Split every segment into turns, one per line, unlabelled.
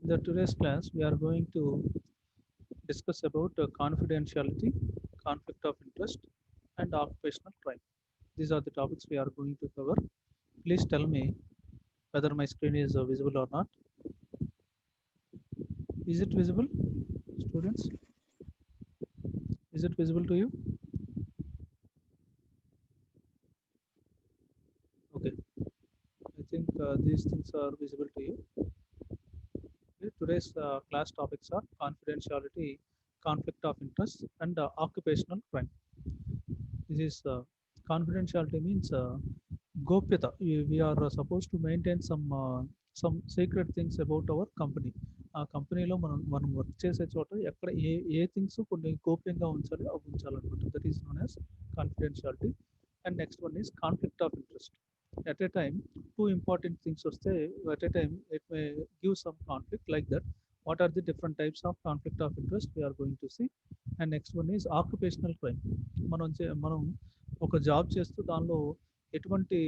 In the today's class, we are going to discuss about confidentiality, conflict of interest, and occupational crime. These are the topics we are going to cover. Please tell me whether my screen is visible or not. Is it visible, students? Is it visible to you? Okay, I think these things are visible to you. Okay, today's class topics are confidentiality, conflict of interest, and occupational crime. This is confidentiality means gopyata. We are supposed to maintain some secret things about our company. ఆ కంపెనీలో మనం work చేసే చోట ఎక్కడ ఏ things కొన్ని గోప్యంగా ఉంచాలి అవి ఉంచాలన్నమాట. That is known as confidentiality. And next one is conflict of interest. At a time, two important things వస్తే at a time it may give some conflict like that. What are the different types of conflict of interest we are going to see. And next one is occupational crime. మనం ఒక job చేస్తూ దానిలో ఎటువంటి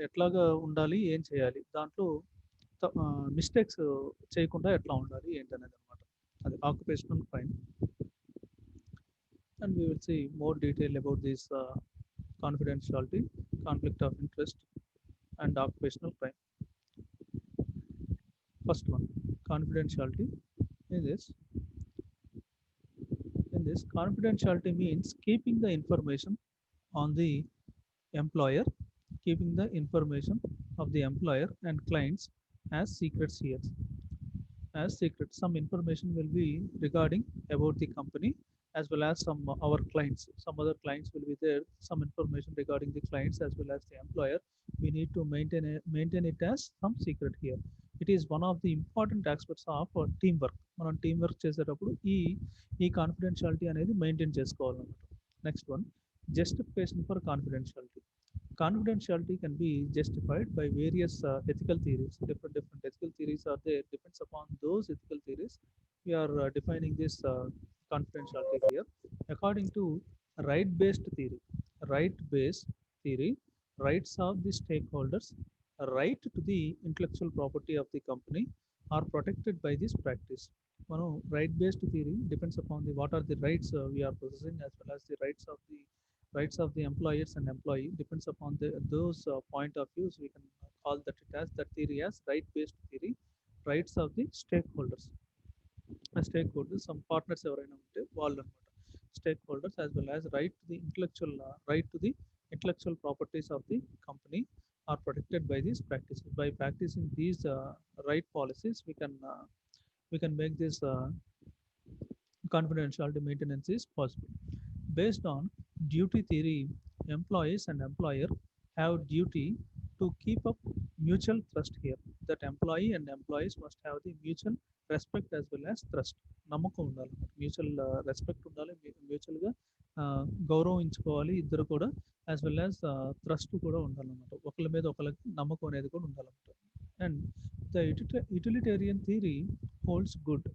ఎట్లాగా ఉండాలి, ఏం చేయాలి, దాంట్లో మిస్టేక్స్ చేయకుండా ఎట్లా ఉండాలి ఏంటనేది అనమాట. అది occupational crime. And we will see more detail about this confidentiality, conflict of interest, and occupational crime. First one, confidentiality. In this, confidentiality means keeping the information on the employer, keeping the information of the employer and clients as secrets here. As secret, some information will be regarding about the company as well as some our clients. Some other clients will be there. Some information regarding the clients as well as the employer. We need to maintain it as some secret here. It is one of the important aspects of teamwork. మనం team work చేసేటప్పుడు ఈ confidentiality అనేది maintain చేసుకోవాలన్నమాట. Next one, justification for confidentiality. Confidentiality can be justified by various ethical theories. Different ethical theories are there. Depends upon those ethical theories. We are defining this confidentiality here. According to right-based theory, right-based theory, rights of the stakeholders, right to the intellectual property of the company are protected by this practice. Right-based theory depends upon the what are the rights we are possessing as well as the rights of the employers and employee depends upon those point of views. We can call that it as that theory as right-based theory. Rights of the stakeholders. Stakeholders, some partners ఎవరైనా ఉంటే వాళ్ళు అనమాట. Stakeholders as well as right to the intellectual properties of the company are protected by these practices. By practicing these right policies, we can make this confidentiality maintenance is possible. Based on duty theory, employees and employer have duty to keep up mutual trust here. That employee and employees must have the mutual respect as well as trust. నమ్మకం ఉండాలి, mutual respect ఉండాలి, మ్యూచువల్గా గౌరవించుకోవాలి ఇద్దరు కూడా, as well as trust కూడా ఉండాలన్నమాట. ఒకరి మీద ఒకరికి నమ్మకం అనేది కూడా ఉండాలన్నమాట. And the utilitarian theory holds good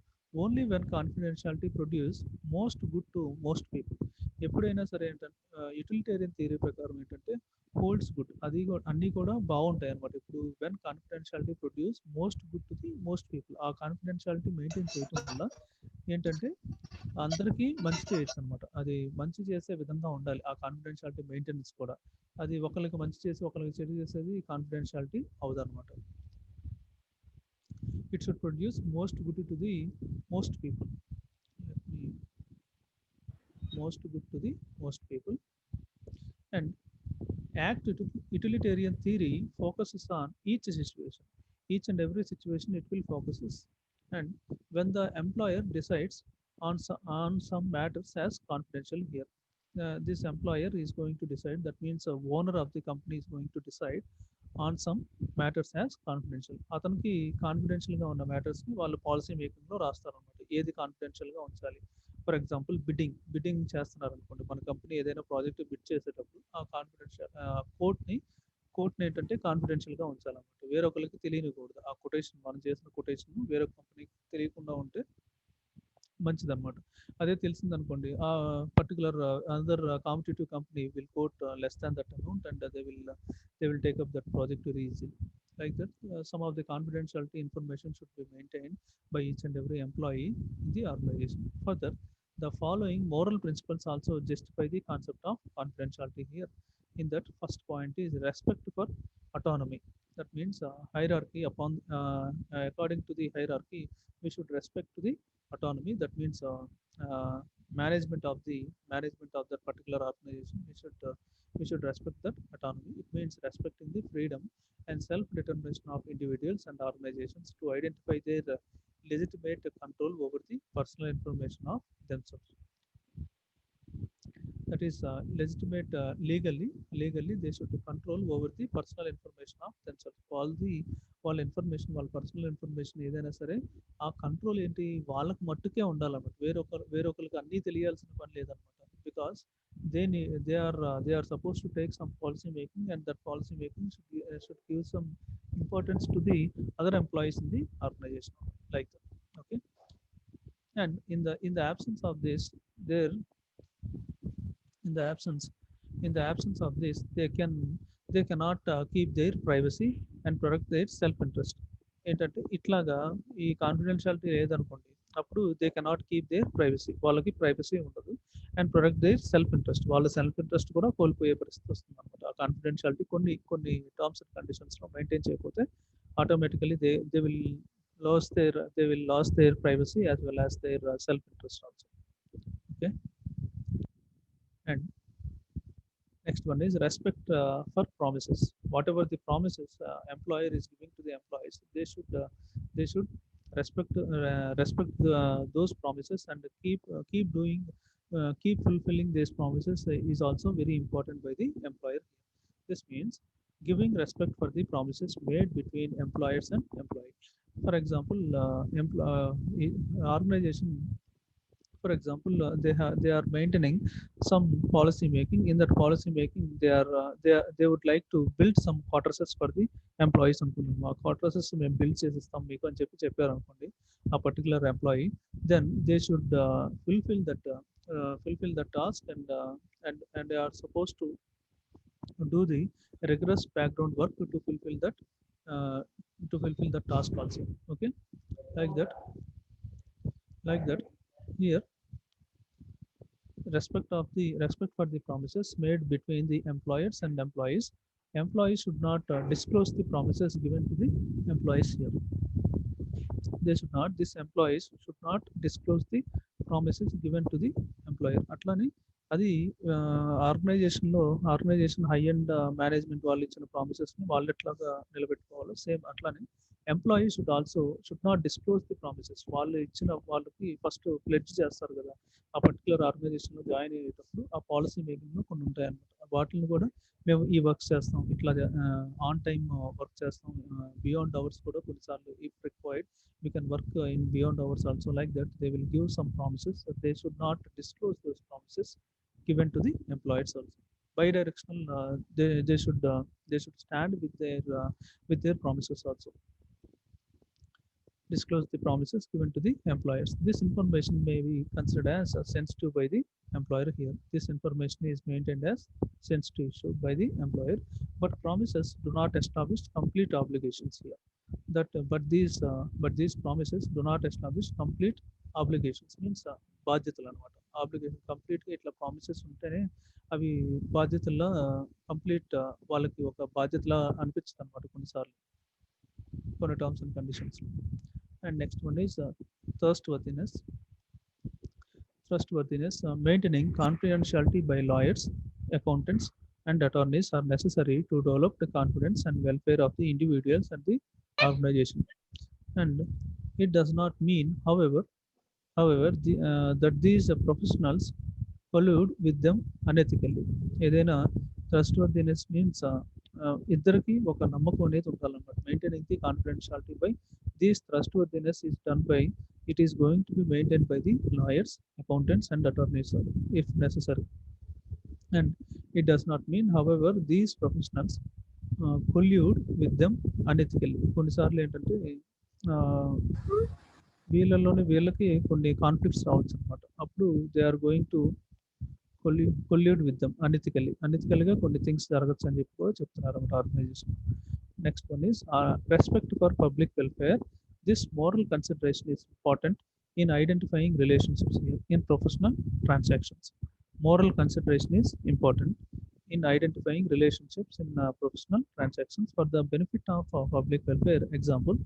only when confidentiality produce most good to most people. ఎప్పుడైనా సరే ఏంటంటే యూటిలిటేరియన్ థియరీ ప్రకారం ఏంటంటే హోల్డ్స్ గుడ్, అది అన్నీ కూడా బాగుంటాయి అనమాట. ఇప్పుడు when confidentiality produce most good to the most people, ఆ కాన్ఫిడెన్షియాలిటీ మెయింటైన్ చేయడం వల్ల ఏంటంటే అందరికీ మంచి చేయొచ్చు అనమాట. అది మంచి చేసే విధంగా ఉండాలి ఆ కాన్ఫిడెన్షియాలిటీ మెయింటెనెన్స్ కూడా. అది ఒకరికి మంచి చేసి ఒకరికి చెడు చేసేది confidentiality అవదనమాట. It should produce most good to the most people. Let me most good to the most people. And utilitarian theory focuses on each situation, each and every situation it will focuses. And when the employer decides on some matters as confidential here, this employer is going to decide, that means the owner of the company is going to decide on some matters as confidential. అతనికి కాన్ఫిడెన్షియల్గా ఉన్న మ్యాటర్స్ని వాళ్ళు policy మేకింగ్లో రాస్తారనమాట, ఏది కాన్ఫిడెన్షియల్గా ఉంచాలి. For example bidding చేస్తున్నారు అనుకోండి, మన company ఏదైనా project bid చేసేటప్పుడు ఆ కాన్ఫిడెన్షియల్ కోట్ని ఏంటంటే కాన్ఫిడెన్షియల్గా ఉంచాలన్నమాట. వేరొకరికి తెలియకూడదు. ఆ కొటేషన్ మనం చేసిన కొటేషన్ వేరొక కంపెనీకి తెలియకుండా ఉంటే మంచిదన్నమాట. అదే తెలిసిందనుకోండి, ఆ particular another competitive company will coat less than that amount and they will take up that project very easy. like that. Some of the confidentiality information should be maintained by each and every employee in the organization. Further, the following moral principles also justify the concept of confidentiality here. In that, first point is respect for autonomy. That means hierarchy upon according to the hierarchy, we should respect to the autonomy. That means management of that particular organization. We should respect that autonomy. It means respecting the freedom and self-determination of individuals and organizations to identify their legitimate control over the personal information of themselves. That is legitimate legally they should control over the personal information of themselves. వాళ్ళ personal information ఏదైనా సరే ఆ control ఏంటి వాళ్ళకి మట్టుకే ఉండాలన్నమాట. వేరొకరికి అన్నీ తెలియాల్సిన పని లేదనమాట. Because they are supposed to take some policy making, and that policy making should give some importance to the other employees in the organization, like that. Okay. And in the absence of this, there in the absence of this, they cannot keep their privacy and protect their self interest. ఏంటంటే ఇట్లాగా ఈ confidentiality లేదనుకోండి, అప్పుడు they cannot keep their privacy, వాళ్ళకి privacy ఉండదు. And protect their self interest, వాళ్ళ self interest కూడా కోల్పోయే పరిస్థితి వస్తుంది అనమాట. ఆ కాన్ఫిడెన్షియాలిటీ కొన్ని టర్మ్స్ అండ్ కండిషన్స్లో మెయింటైన్ చేయకపోతే automatically they will lose their privacy as well as their self interest also. Okay. And next one is respect for promises. Whatever the promises employer is giving to the employees, they should respect those promises and keep fulfilling these promises is also very important by the employer. This means giving respect for the promises made between employers and employees. For example, organization, for example, they are maintaining some policy making. In that policy making, they would like to build some quarters for the employees అనుకున్నాము. ఆ quarters మేము build చేసిస్తాం మీకు అని చెప్పారు అనుకోండి ఆ particular employee. Then they should fulfill the task, and they are supposed to do the rigorous background work uh, to fulfill the task also. Okay. like that like that Here, respect for the promises made between the employers and employees. Employees should not disclose the promises given to the employees here. These employees should not disclose the promises given to the employer. అట్లానే అది organisation high and management వాళ్ళు ఇచ్చిన ప్రామిసెస్ని వాళ్ళు ఎట్లాగా నిలబెట్టుకోవాలో same అట్లానే employee should not disclose the promises. వాళ్ళకి first pledge చేస్తారు కదా ఆ పర్టికులర్ ఆర్గనైజేషన్లో జాయిన్ అయ్యేటప్పుడు, ఆ పాలసీ మేకింగ్లో కొన్ని ఉంటాయి అన్నమాట. వాటిని కూడా మేము ఈ వర్క్ చేస్తాం, ఇట్లా ఆన్ టైమ్ వర్క్ చేస్తాం, బియాండ్ అవర్స్ కూడా కొన్నిసార్లు if required we can work in beyond hours also. Like that, they will give some promises that they should not disclose those promises given to the employees also. Bi-directional, they should stand with their promises also. Disclose the promises given to the employers. This information may be considered as sensitive by the employer here. This information is maintained as sensitive issue by the employer, but promises do not establish complete obligations here. But these promises do not establish complete obligations. Means బాధ్యతలు అనమాట. Obligation కంప్లీట్గా ఇట్లా promises ఉంటేనే అవి బాధ్యతల్లో complete వాళ్ళకి ఒక బాధ్యతలా అనిపిస్తుంది అనమాట కొన్నిసార్లు కొన్ని terms and conditions. And next one is trustworthiness. Maintaining confidentiality by lawyers, accountants, and attorneys are necessary to develop the confidence and welfare of the individuals and the organization. And it does not mean, that these professionals collude with them unethically. ఏదైనా ట్రస్ట్వర్దినెస్ means ఇద్దరికి ఒక నమ్మకం అనేది ఉండాలన్నమాట. Maintaining the confidentiality by these trustworthiness is done by it is going to be maintained by the lawyers, accountants, and attorneys if necessary. And it does not mean, however, these professionals collude with them unethically. కొన్నిసార్లు ఏంటంటే వీళ్ళకి కొన్ని conflicts రావచ్చు అనమాట. అప్పుడు they are going to collude with them అనెథికల్గా కొన్ని things జరగచ్చు అని చెప్పి కూడా చెప్తున్నారు అన్నమాట organisation. Next one is respect for public welfare. This moral consideration is important in identifying relationships here in professional transactions. Moral consideration is important in identifying relationships in professional transactions for the benefit of public welfare. Example,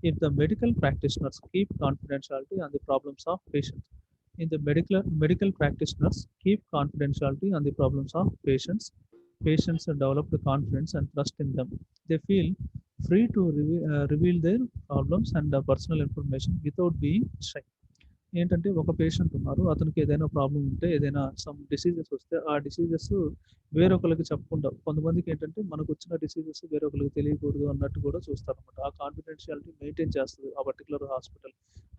if the medical practitioners keep confidentiality on the problems of patients. In the medical practitioners keep confidentiality on the problems of patients. Patients develop the confidence and trust in them. They feel free to reveal their problems and personal information without being shy. ఏంటంటే ఒక patient ఉన్నారు. అతనికి ఏదైనా problem ఉంటే, ఏదైనా some diseases వస్తే, ఆ diseases వేరొకళ్ళకి చెప్పకుండా కొంతమందికి ఏంటంటే మనకొచ్చిన డిసీజెస్ వేరొకళ్ళకి తెలియకూడదు అన్నట్టు కూడా చూస్తారనమాట. ఆ కాన్ఫిడెన్షియాలిటీ మెయింటైన్ చేస్తది ఆ పర్టిక్యులర్ హాస్పిటల్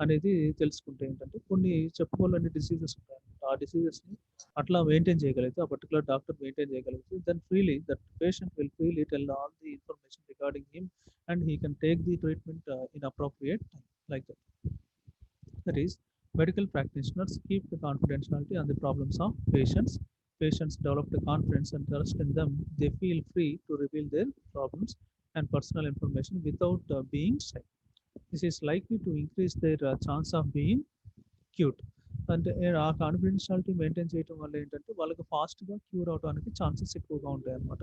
అనేది తెలుసుకుంటే ఏంటంటే కొన్ని చెప్పుకోలేని డిసీజెస్ ఉంటాయన్నమాట. ఆ డిసీజెస్‌ని అట్లా మెయింటైన్ చేయగలిగితే, ఆ పర్టిక్యులర్ డాక్టర్ మెయింటైన్ చేయగలిగితే, then freely that patient will freely tell all the information regarding him and he can take the treatment in appropriate time like that. That is, medical practitioners keep the confidentiality on the problems of patients. Patients develop the confidence and trust in them. They feel free to reveal their problems and personal information without being shy. This is likely to increase their chance of being cute. అంటే ఆ confidentiality maintain చేయటం వల్ల ఏంటంటే వాళ్ళకి ఫాస్ట్‌గా cure అవ్వడానికి chances ఎక్కువగా ఉంటాయన్నమాట.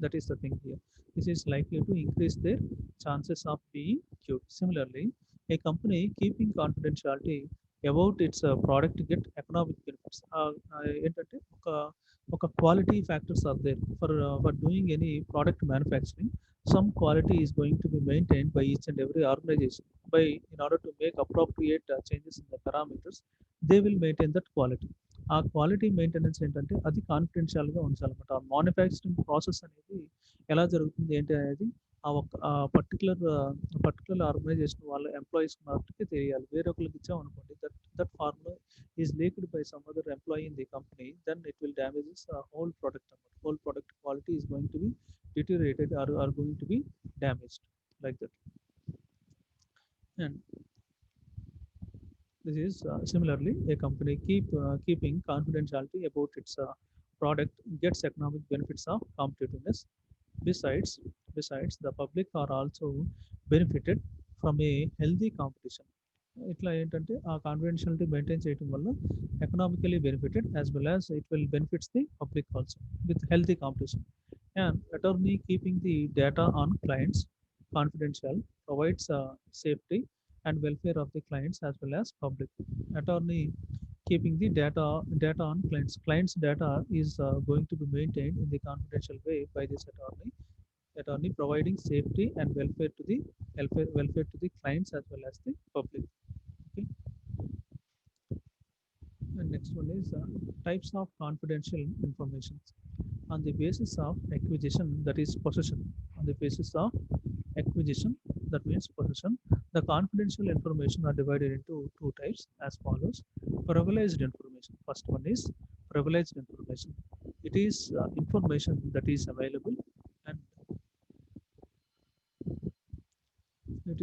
That is the thing here. This is likely to increase their chances of being cute. Similarly, a company keeping confidentiality about its product get economic benefits. ఏంటంటే ఒక quality factors are there for doing any product manufacturing. Some quality is going to be maintained by each and every organization. By in order to make appropriate changes in the parameters, they will maintain that quality. ఆ quality maintenance ఏంటంటే అది కాన్ఫిడెన్షియల్గా ఉంచాలన్నమాట. ఆ manufacturing process అనేది ఎలా జరుగుతుంది ఏంటి అనేది ఆ పర్టికులర్ ఆర్గనైజేషన్ వాళ్ళ ఎంప్లాయీస్ మాత్రమే తెలియాలి. వేరొకరికి ఇచ్చామనుకోండి, that formula is leaked by some other employee in the company, then it will damages whole product అన్నమాట. Whole product quality is going to be deteriorated or are going to be damaged like that. And this is similarly, a company keeping confidentiality about its product gets economic benefits of competitiveness. Besides besides the public are also benefited from a healthy competition. ఇట్లా ఏంటంటే ఆ confidentiality maintain చేయడం వల్ల economically benefited as well as it will benefits the public also with healthy competition. And attorney keeping the data on clients confidential provides safety and welfare of the clients as well as public. Attorney keeping the data on clients data is going to be maintained in the confidential way by this attorney providing safety and welfare to the clients as well as the public. Okay. And next one is types of confidential information. On the basis of acquisition, that is possession. On the basis of acquisition, that means possession, the confidential information are divided into two types as follows. Privileged information. First one is privileged information. It is information that is available, and it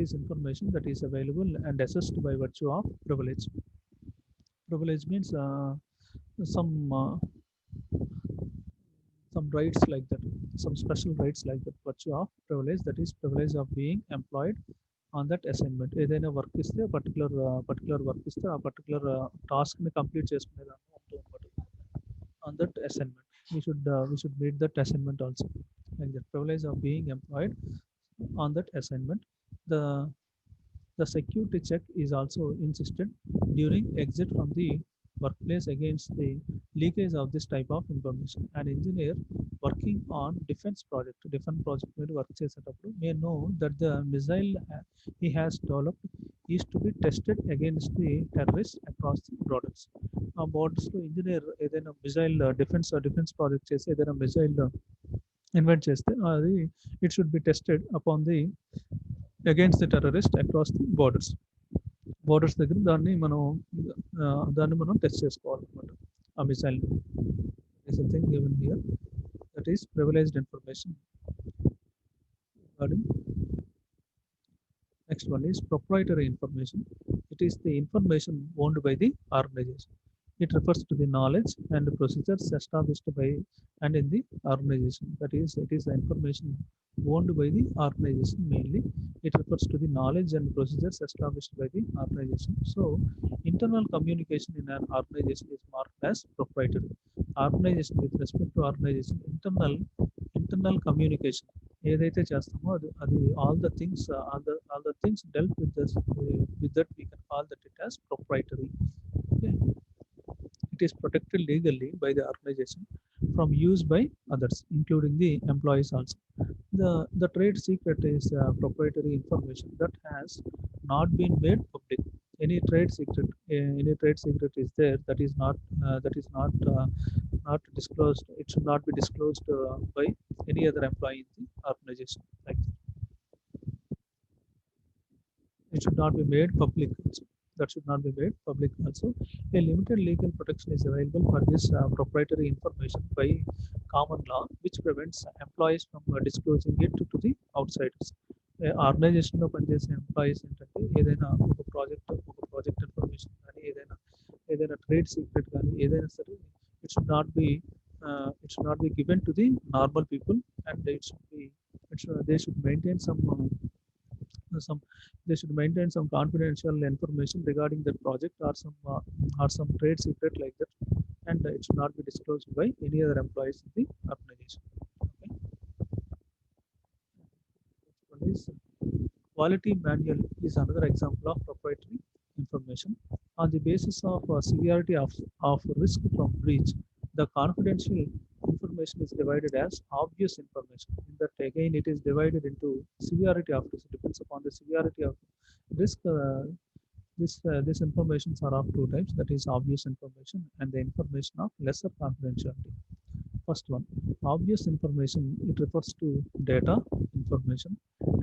is information that is available and assessed by virtue of privilege. Privilege means some uh, some rights like that, some special rights like that, virtue of privilege, that is privilege of being employed on that assignment. ఏదైనా work ఇస్తే particular work ఇస్తే ఆ particular టాస్క్ని complete చేసుకునేదాన్ని ఉంటూ అనమాట. On that assignment, we should meet that assignment also, like the privilege of being employed on that assignment. The the security check is also insisted during exit from the workplace against the leakage of this type of information. An engineer working on defense project మీద work చేసేటప్పుడు may know that the missile he has developed is to be tested against the terrorists across the borders. ఆ బోర్డర్స్లో engineer ఏదైనా missile defence project చేసి ఏదైనా missile invent చేస్తే అది it should be tested upon the against the terrorist across the borders దగ్గర దాన్ని మనం test చేసుకోవాలన్నమాట ఆ missile. is a thing given here, that is privileged information regarding. Next one is proprietary information. It is the information owned by the organization. It refers to the knowledge and the procedures established by and in the organization. That is, it is the information owned by the organization mainly. It refers to the knowledge and procedures established by the organization. So internal communication in an organization is marked as proprietary. Organization, with respect to organization, internal communication ఏదైతే చేస్తామో అది all the things dealt with this with that we can call that it as proprietary. Okay. It is protected legally by the organization from use by others, including the employees also. The trade secret is proprietary information that has not been made public. Any trade secret is there that is not disclosed. It should not be disclosed by any other employee in the organization. Like it should not be made public also. That should not be made public also. A limited legal protection is available for this proprietary information by common law, which prevents employees from disclosing it to the outsiders. ఆర్గనైజేషన్లో పనిచేసే employees ఏంటంటే ఏదైనా ఒక project information కానీ ఏదైనా trade secret కానీ ఏదైనా సరే it should not be given to the normal people and they should maintain some they should maintain some confidential information regarding that project or some trade secret like that, and it should not be disclosed by any other employees in the organization. Okay. One is quality manual is another example of proprietary information. On the basis of severity of risk from breach, the confidential information is divided as obvious information. In that again, it is divided into severity of risk. Depends upon the severity of risk. This informations are of two types. That is obvious information and the information of lesser confidentiality. First one, obvious information, it refers to data, information,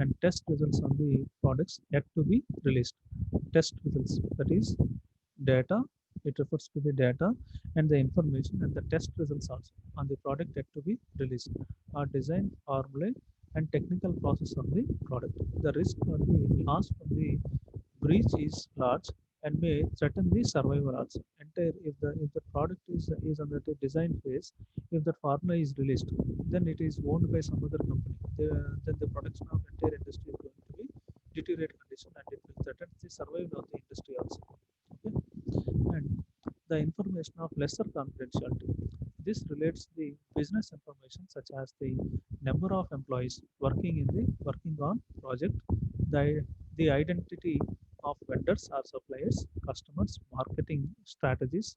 and test results on the products yet to be released. Test results, that is data, it refers to the data and the information and the test results also on the product yet to be released, are design, formulae, and technical process of the product. The risk or the loss from the breach is large and may threaten the survival also. Entire if the product is under the design phase, if the formula is released, then it is owned by some other company. Then the production of entire industry is going to be deteriorate condition and it will threaten the survival of the industry also. Okay. And the information of lesser confidentiality. This relates the business information such as the number of employees working on project, the the identity of vendors or suppliers, customers, marketing strategies,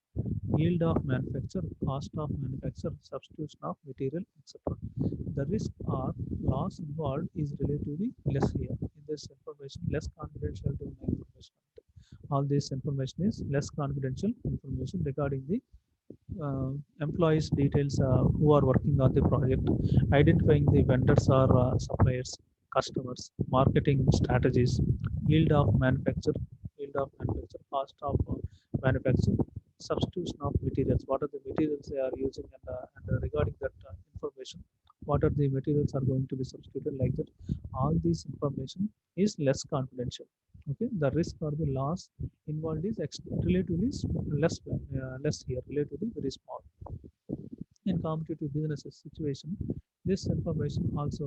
yield of manufacture, cost of manufacture, substitution of material, etc. The risk or loss involved is relatively less here. In this information, less confidentiality information. All this information is less confidential information regarding the employees details who are working on the project, identifying the vendors or suppliers, customers, marketing strategies, yield of manufacture, cost of manufacture, substitution of materials, what are the materials they are using, and regarding that information, what are the materials are going to be substituted like that. All this information is less confidential. Okay, the risk or the loss involved is relatively less here, relatively very small. In competitive businesses situation, this information also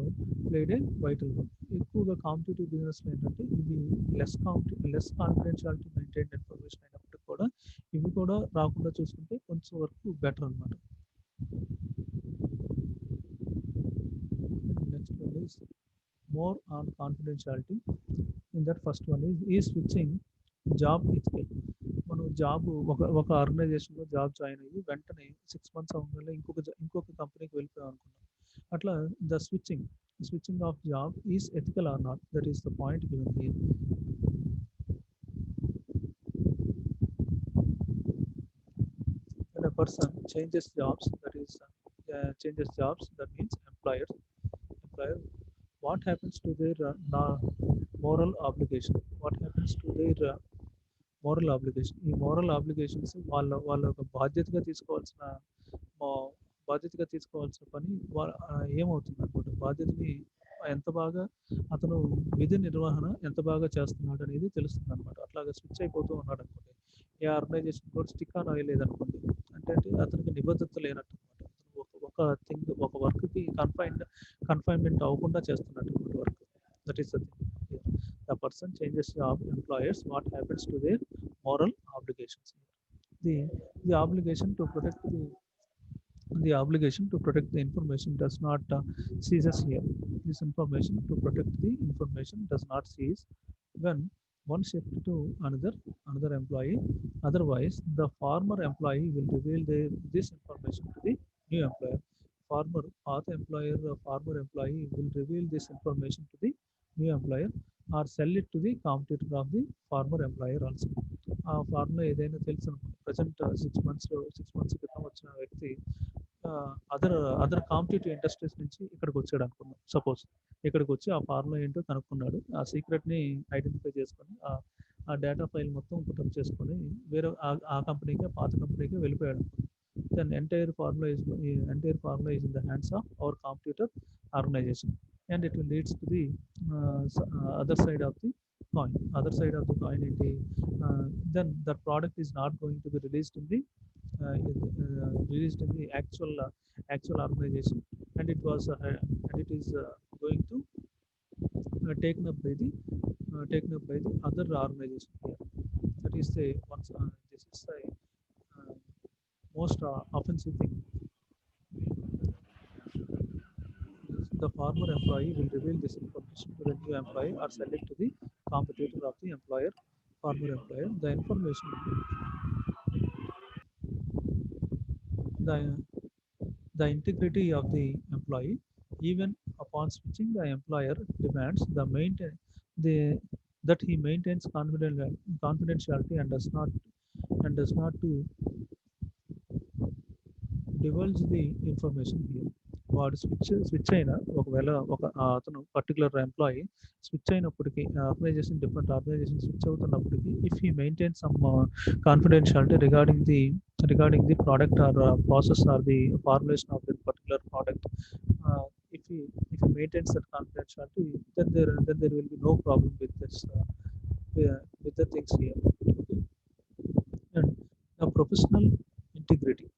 played a vital role. ఎక్కువగా competitive బిజినెస్లో ఏంటంటే ఇవి less confidentiality maintain information అయినప్పటికీ కూడా ఇవి కూడా రాకుండా చూసుకుంటే కొంచెం వరకు బెటర్ అనమాట. Next one is more on confidentiality. In that first one is switching job ethical. మనం ఒక ఆర్గనైజేషన్లో జాబ్ జాయిన్ అయ్యి వెంటనే 6 months అవ్వగానే ఇంకొక కంపెనీకి వెళ్ళిపోయాం అనుకున్నాం. అట్లా the switching of job is ethical or not, that is the point given here. When a person changes jobs, that means employer, what happens to their moral obligation? What happens to their moral obligation? ఈ moral obligations వాళ్ళ ఒక మా- బాధ్యతగా తీసుకోవాల్సిన పని ఏమవుతుంది అనుకోండి, బాధ్యతని ఎంత బాగా అతను విధి నిర్వహణ ఎంత బాగా చేస్తున్నాడు అనేది తెలుస్తుంది అనమాట. అట్లాగా స్విచ్ అయిపోతూ ఉన్నాడు అనుకోండి, ఏ ఆర్గనైజేషన్ కూడా స్టిక్ ఆన్ అయ్యలేదు అనుకోండి, అంటే అతనికి నిబద్ధత లేనట్టు అనమాట. థింగ్ ఒక వర్క్కి కన్ఫైన్మెంట్ అవ్వకుండా చేస్తున్నట్టు work. That is the thing. The person changes job employers what happens to their moral obligations. The, the obligation to protect the obligation to protect the information does not ceases here. This information to protect the information does not cease when one shift to another employee. Otherwise, the former employee will reveal this information to the new employer. Former employee will reveal this information to the new employer or sell it to the competitor of the former employer also. ఆ formula ఏదైనా తెలుసు అనుకోండి, present 6 months క్రితం వచ్చిన వ్యక్తి other other competitive industries నుంచి ఇక్కడికి వచ్చాడు అనుకుందాం. సపోజ్ ఇక్కడికి వచ్చి ఆ ఫార్ములా ఏంటో కనుక్కున్నాడు, ఆ సీక్రెట్ని ఐడెంటిఫై చేసుకొని ఆ డేటా ఫైల్ మొత్తం పుటప్ చేసుకొని వేరే ఆ కంపెనీకి, పాత కంపెనీకి వెళ్ళిపోయాడు. Then entire formula is in the hands of our competitor organization, and it will leads to the other side of the coin. Other side of the coin, then the product is not going to be released in the actual organization, and it is going to taken up by the other organization here. That is the once this is the most offensive thing. The former employee will reveal this information to the new employee or sell it to the competitor of the former employer. The the integrity of the employee, even upon switching, the employer demands the that he maintains confidentiality and does not to divulge the information here. వాడు switch అయినా, ఒకవేళ అతను particular employee switch అయినప్పటికీ, different organisation switch అవుతున్నప్పటికీ, if he maintain some confidentiality regarding the product or process or the formulation of the particular product, if he maintains that confidentiality, then there will be no problem with the things here. Okay. And the integrity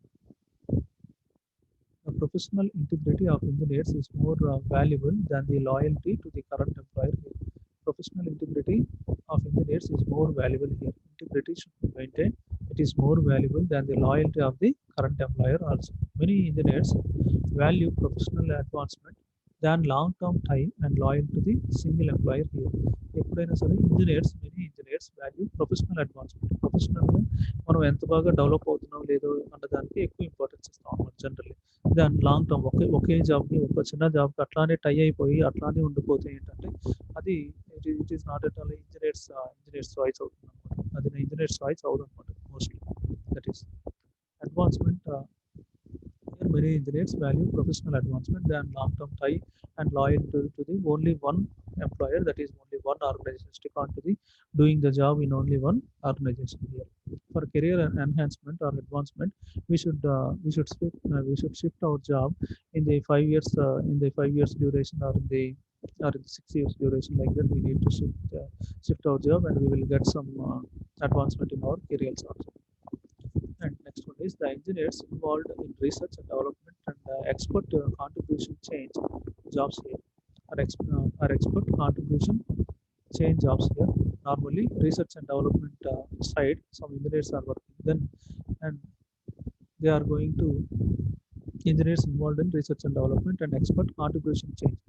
professional integrity of engineers is more valuable than the loyalty to the current employer here. Professional integrity of engineers is more valuable here. Integrity should be maintained. It is more valuable than the loyalty of the current employer also. Many engineers value professional advancement than long-term tie and loyal to the single employer here. ఎప్పుడైనా సరే many engineers value professional advancement. ప్రొఫెషనల్గా మనం ఎంత బాగా develop అవుతున్నాం లేదో అన్న దానికి ఎక్కువ ఇంపార్టెన్స్ ఇస్తాం అన్నమాట జనరల్లీ. దాని లాంగ్ టర్మ్ ఒకే జాబ్ని, ఒక చిన్న జాబ్కి అట్లానే టై అయిపోయి అట్లానే ఉండిపోతే ఏంటంటే అది it is not at all engineers choice అవుతుంది అనమాట. అది ఇంజనీర్స్ చాయిస్ అవుతుంది అనమాట mostly. That is advancement. Many engineers value professional advancement than long-term tie and loyal to the only one employer, that is only one organization. Stick on to the doing the job in only one organization here. For career enhancement or advancement, we should shift our job in the 5 years duration, or in the 6 years duration, like that. We need to shift our job, and we will get some advancement in our careers also. And next one is the engineers involved in research and development and expert contribution change jobs here. Expert contribution change jobs here. Normally, research and development side, some engineers are working. Then, and they are going to engineers involved in research and development and expert contribution change.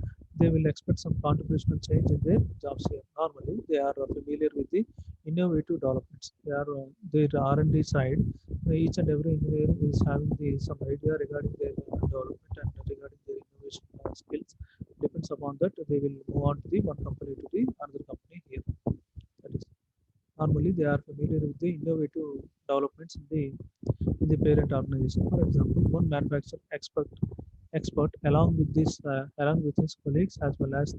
They will expect some contribution change in their jobs here. Normally, they are familiar with the innovative developments. They are their R&D side. Each and every engineer is having some idea regarding their development and regarding their innovation skills. Depends upon that, they will move on to the one company to the another company here. That is, normally they are familiar with the innovative developments in the parent organization. For example, one manufacturer expert along with his colleagues, as well as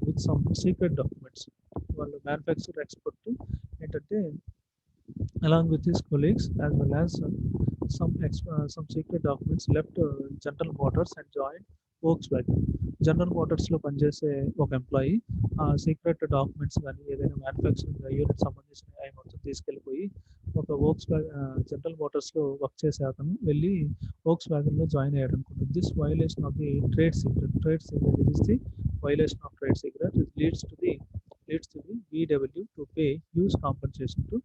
with some secret documents. వాళ్ళు manufacture expert ఏంటంటే along with his colleagues, as well as some secret documents, left General Motors and joined Volkswagen. General మోటార్స్లో పనిచేసే ఒక employee ఆ secret documents కానీ ఏదైనా manufacturing unit సంబంధించిన మొత్తం తీసుకెళ్ళిపోయి ఒక జనరల్ మోటార్స్లో వర్క్ చేసే అతను వెళ్ళి వోక్స్ వ్యాగన్లో జాయిన్ అయ్యాడు అనుకోండి. This violation of the trade secret is the violation of trade secret. It leads to the VW to pay huge compensation to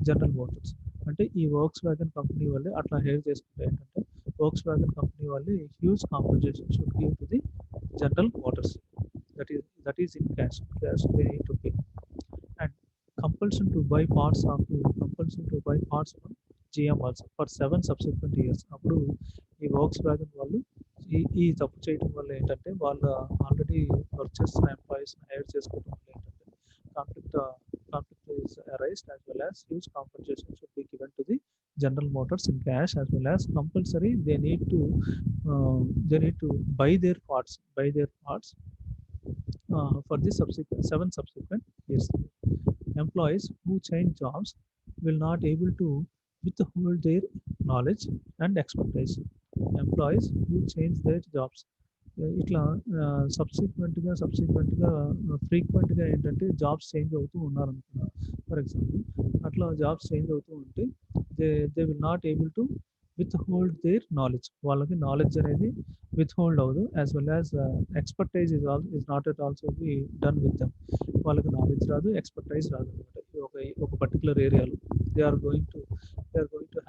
General Motors. అంటే ఈ వోక్స్ వ్యాగన్ కంపెనీ వాళ్ళే అట్లా hair చేసుకుంటే ఏంటంటే వోక్స్ వ్యాగన్ కంపెనీ వాళ్ళే huge compensation should give to the general Motors. That is in cash they need to pay. And compulsion to buy parts from GM also for 7 subsequent years. అప్పుడు ఈ Volks wagon వాళ్ళు ఈ తప్పు చేయడం వల్ల ఏంటంటే వాళ్ళు ఆల్రెడీ వర్క్ చేస్తున్న ఎంప్లాయీస్ హైర్ చేసుకోవడం వల్ల ఏంటంటే conflict conflict is arised, as well as huge compensation should be given to the General Motors in cash, as well as compulsory they need to buy their parts for the 7 subsequent years. Employees who change jobs will not able to withhold their knowledge and expertise. Employees who change their jobs ఇట్లా సబ్సిక్వెంట్గా ఫ్రీక్వెంట్గా ఏంటంటే jobs change అవుతూ ఉన్నారనుకున్నారు. For example అట్లా jobs change అవుతూ ఉంటే they will not able to withhold their knowledge. వాళ్ళకి knowledge అనేది విత్ హోల్డ్ అవ్వదు. As well as expertise is not at also be done with them. వాళ్ళకి నాలెడ్జ్ రాదు, ఎక్స్పర్టైజ్ రాదు అనమాట. ఒక పర్టికులర్ ఏరియాలో they are going to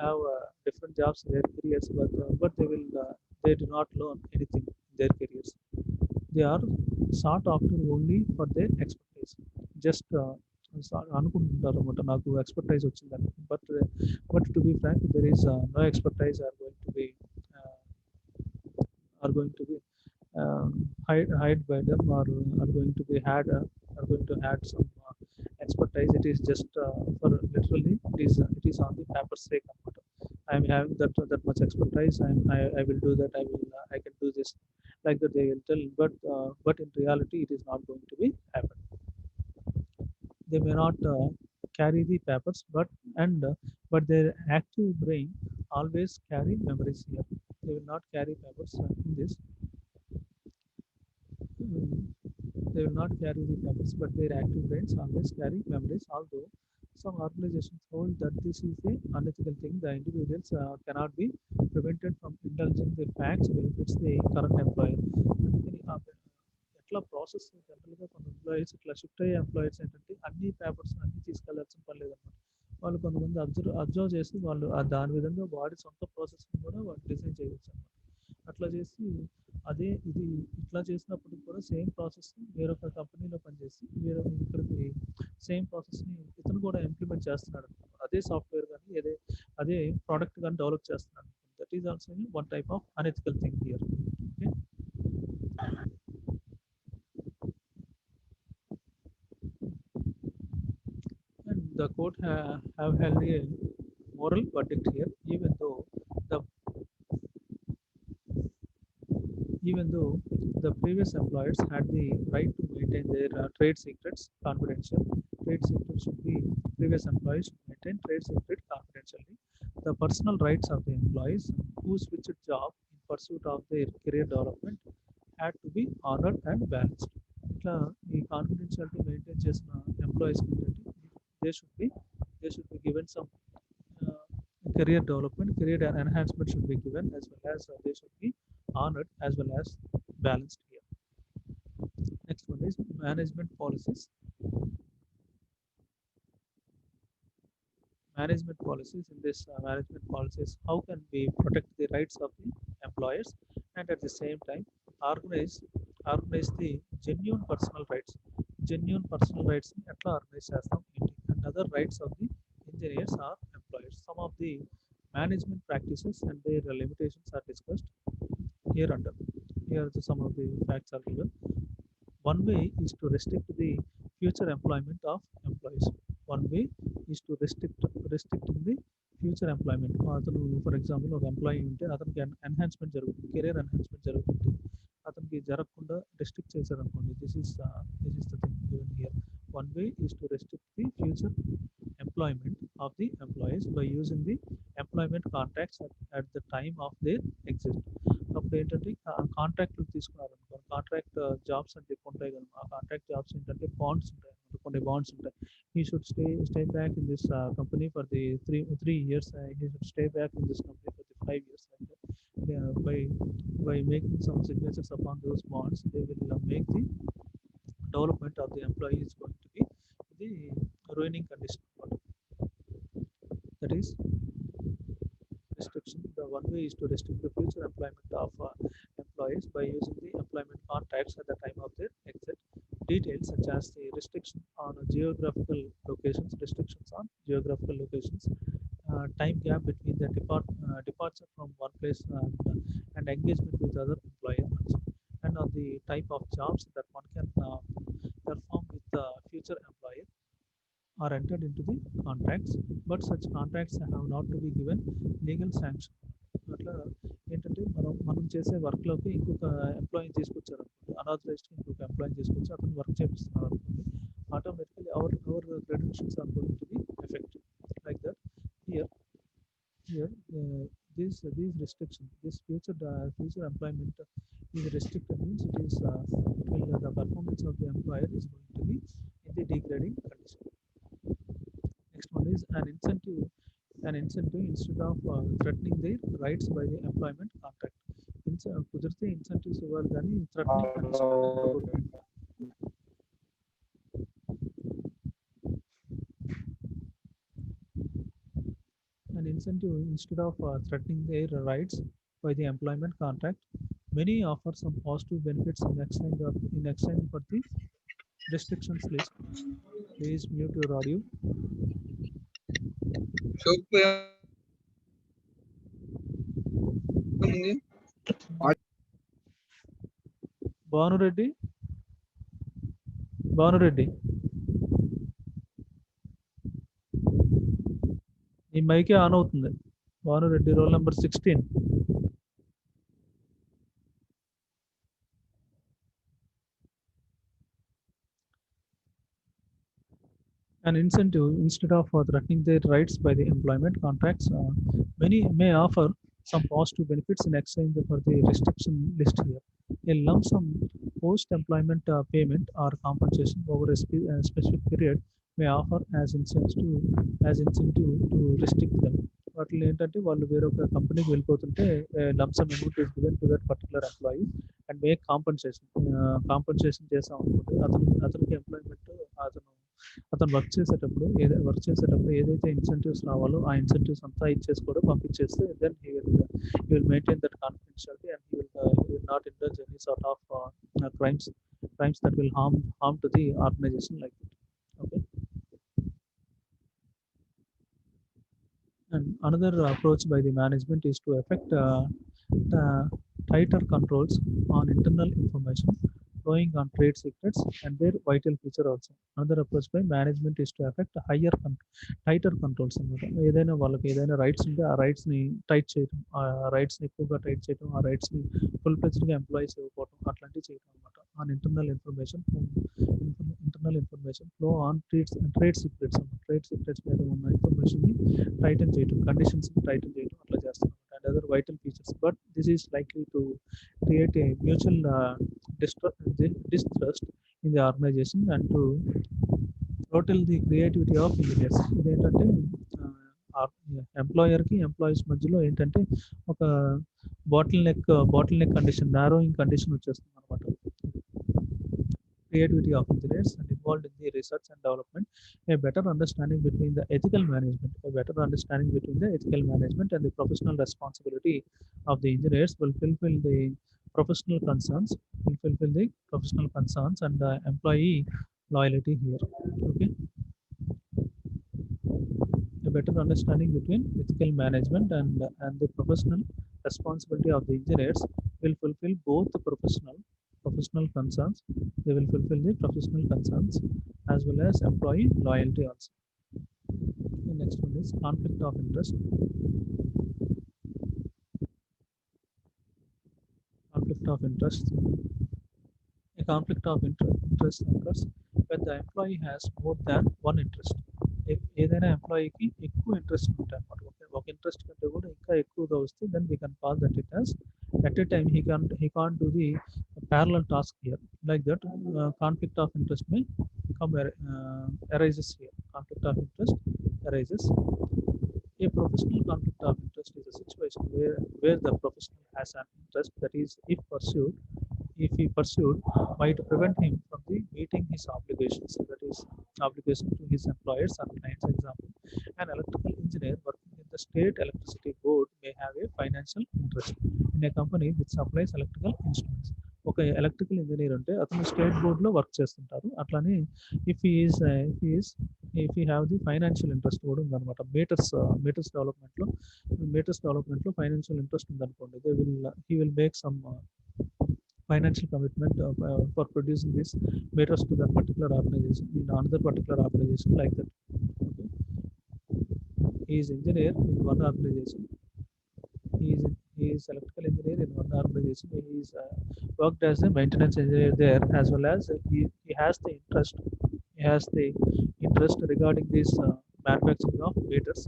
have different jobs in their careers, but they do not learn anything in their careers. They are sought after only for their expertise. Just అనుకుంటుంటారు అనమాట నాకు expertise వచ్చిందని. But to be frank, there is no expertise are going to be hide by them, or are going to be are going to add some expertise. It is just for literally it is on the paper sake. I am having that much expertise. I will do that. I can do this, like that they will tell. But in reality, it is not going to be happen. They may not carry the papers, but their active brain always carry memories here. They will not carry papers in this. They will not carry the papers, but their active brains always carry memories. Although some organizations hold that this is a unethical thing, the individuals cannot be prevented from indulging the facts benefits the current employer. అందుకని ఎట్లా process జనరల్గా కొన్ని employees ఇట్లా shift అయ్యే employees ఏంటంటే అన్ని papers అన్ని తీసుకెళ్లాల్సిన పని లేదన్నమాట. వాళ్ళు కొంతమంది అబ్జర్వ్ చేసి వాళ్ళు దాని విధంగా వాడి సొంత ప్రాసెస్ని కూడా వాళ్ళు డిజైన్ చేయవచ్చు అన్నమాట. అట్లా చేసి ఇది ఇట్లా చేసినప్పుడు కూడా సేమ్ ప్రాసెస్ వేరొక కంపెనీలో పనిచేసి ఇక్కడికి సేమ్ ప్రాసెస్ని ఇతను కూడా ఇంప్లిమెంట్ చేస్తున్నాడు. అదే సాఫ్ట్వేర్ కానీ అదే ప్రోడక్ట్ కానీ డెవలప్ చేస్తున్నాడు. That is also one type of unethical thing here. Okay. And the court have held a moral verdict here, the even though the previous employers had the right to maintain their trade secrets confidential. Previous employees should maintain trade secret confidentially. The personal rights of the employees who switched job in pursuit of their career development had to be honored and balanced. ఇట్లా ఈ confidentiality maintain చేసిన employees ఏంటంటే they should be given some career development, career enhancement should be given, as well as they should be honored as well as balanced here. Next one is management policies. In this management policies, how can we protect the rights of the employers and at the same time organize the genuine personal rights. ఎట్లా organise చేస్తాం ఏంటి, and other rights of the engineers or employers. Some of the management practices and their limitations are discussed here under. Here are some of the facts are given. One way is to restrict the future employment of employees. One way is to restrict in the future employment. అతను for example ఒక employee ఉంటే అతనికి enhancement జరుగుతుంది, career enhancement జరుగుతుంది. అతనికి జరగకుండా restrict చేశారనుకోండి. This is the thing given here. One way is to restrict the future employment of the employees by using the employment contracts at the time of their exit. అప్పుడు ఏంటంటే కాంట్రాక్ట్లు తీసుకున్నారనుకో, contract jobs అంటే ఉంటాయి కదా. ఆ contract jobs ఏంటంటే bonds ఉంటాయి, కొన్ని బాండ్స్ ఉంటాయి. he should stay back in this company for the 3 years. He should stay back in this company for the 5 years. Like that. Yeah, by making some signatures upon those bonds, they will make the development of the employee is going to be the ruining condition. That is restriction. The one way is to restrict the future employment of employees by using the employment contracts at the time of their exit. Details such as the restrictions on geographical locations, time gap between the departure from one place and engagement with other employers, and on the type of jobs that one can perform with the future employer are entered into the contracts, but such contracts have not to be given legal sanction. అట్లా ఏంటంటే మనం చేసే వర్క్లోకి ఇంకొక ఎంప్లాయీని తీసుకొచ్చారు అనుకోండి, unauthorised ఇంకొక ఎంప్లాయీని తీసుకొచ్చి అతను వర్క్ చేపిస్తున్నారు అనుకోండి, automatically our credentials are going to be affected like that. Here here these restrictions, this future employment is restricted means it is the performance of the employer is going to be in the degrading condition. Next one is an incentive instead of threatening their rights by the employment contract. కుదిరితే incentives ఇవ్వాలి కానీ threatening condition పెట్టకూడదు. An incentive instead of threatening their rights by the employment contract. Many offer some positive benefits in exchange for the restrictions list. Please mute your audio. Bhanu Reddy Bhanu Reddy ఈ మైకే on అవుతుంది. Bhanu Reddy roll number 16. An incentive instead of threatening their rights by the employment contracts. Many may offer some positive benefits in exchange for the restriction list here. A lump sum post-employment payment or compensation over a specific period may offer as incentive to restrict them. వాటిలో ఏంటంటే వాళ్ళు వేరొక కంపెనీకి వెళ్ళిపోతుంటే lump sum amount is given to that particular employee and make compensation చేసాం అనుకుంటే అతనికి employment అతను వర్క్ చేసేటప్పుడు ఏదైతే ఇన్సెంటివ్స్ రావాలో ఆ ఇన్సెంటివ్స్ అంతా ఇచ్చేసి కూడా పంపించేస్తే then he will maintain that confidentiality and he will not indulge any sort of crimes that will harm to the organization like that. Okay. And another approach by the management is to effect tighter controls on internal information flowing on trade secrets and their vital feature also. Another approach by management is to effect tighter controls అనమాట. ఏదైనా వాళ్ళకి ఏదైనా rights ఉంటే ఆ రైట్స్ని tight చేయడం, ఆ రైట్స్ని ఎక్కువగా tight చేయడం, ఆ రైట్స్ని ఫుల్ ఫ్లెజ్డ్గా ఎంప్లాయీస్ ఇవ్వకపోవడం అట్లాంటివి చేయడం అనమాట. On internal information flow on trade secrets trade secrets మీద ఉన్న ఇన్ఫర్మేషన్ని టైటన్ చేయడం, కండిషన్స్ని టైటన్ చేయడం అట్లా చేస్తాం and other vital features. But this is likely to create a mutual distrust in the organization and to throttle the creativity of engineers. ఇదేంటంటే ఎంప్లాయర్కి employees మధ్యలో ఏంటంటే ఒక bottle neck condition, narrowing condition వచ్చేస్తుంది అనమాట. Creativity of engineers and involved in the research and development. A better understanding between the ethical management and the professional responsibility of the engineers will fulfill the professional concerns and employee loyalty here. Okay. A better understanding between ethical management and the professional responsibility of the engineers will fulfill both the professional concerns. They will fulfill the professional concerns as well as employee loyalty also. The next one is conflict of interest. A conflict of interest occurs when the employee has more than one interest. ఏదైనా ఎంప్లాయీకి ఎక్కువ interest ఉంటాయి అనమాట. ఒక interest కంటే కూడా ఇంకా ఎక్కువగా వస్తే then we can call that it as at a time he can't do the parallel task here. Like that, conflict of interest may arises here. conflict of interest arises. A professional conflict of interest is a situation where the professional has an interest that is, if he pursued, might prevent him from the meeting his obligations, that is, obligation to his employers and clients. Example, an electrical engineer working in the state electricity board may have a financial interest in a company which supplies electrical instruments. ఒక electrical engineer అంటే అతను state బోర్డులో work చేస్తుంటారు. అట్లానే if if you have the financial interest కూడా ఉందన్నమాట. Metres డెవలప్మెంట్లో financial interest ఉందనుకోండి, he will make some financial commitment for producing these meters to that particular organization in another particular organization, like that. Okay. He is engineer in one organization. He is electrical engineer in one organization. He is worked as a maintenance engineer there, as well as he has the interest. He has the interest regarding this manufacturing of meters,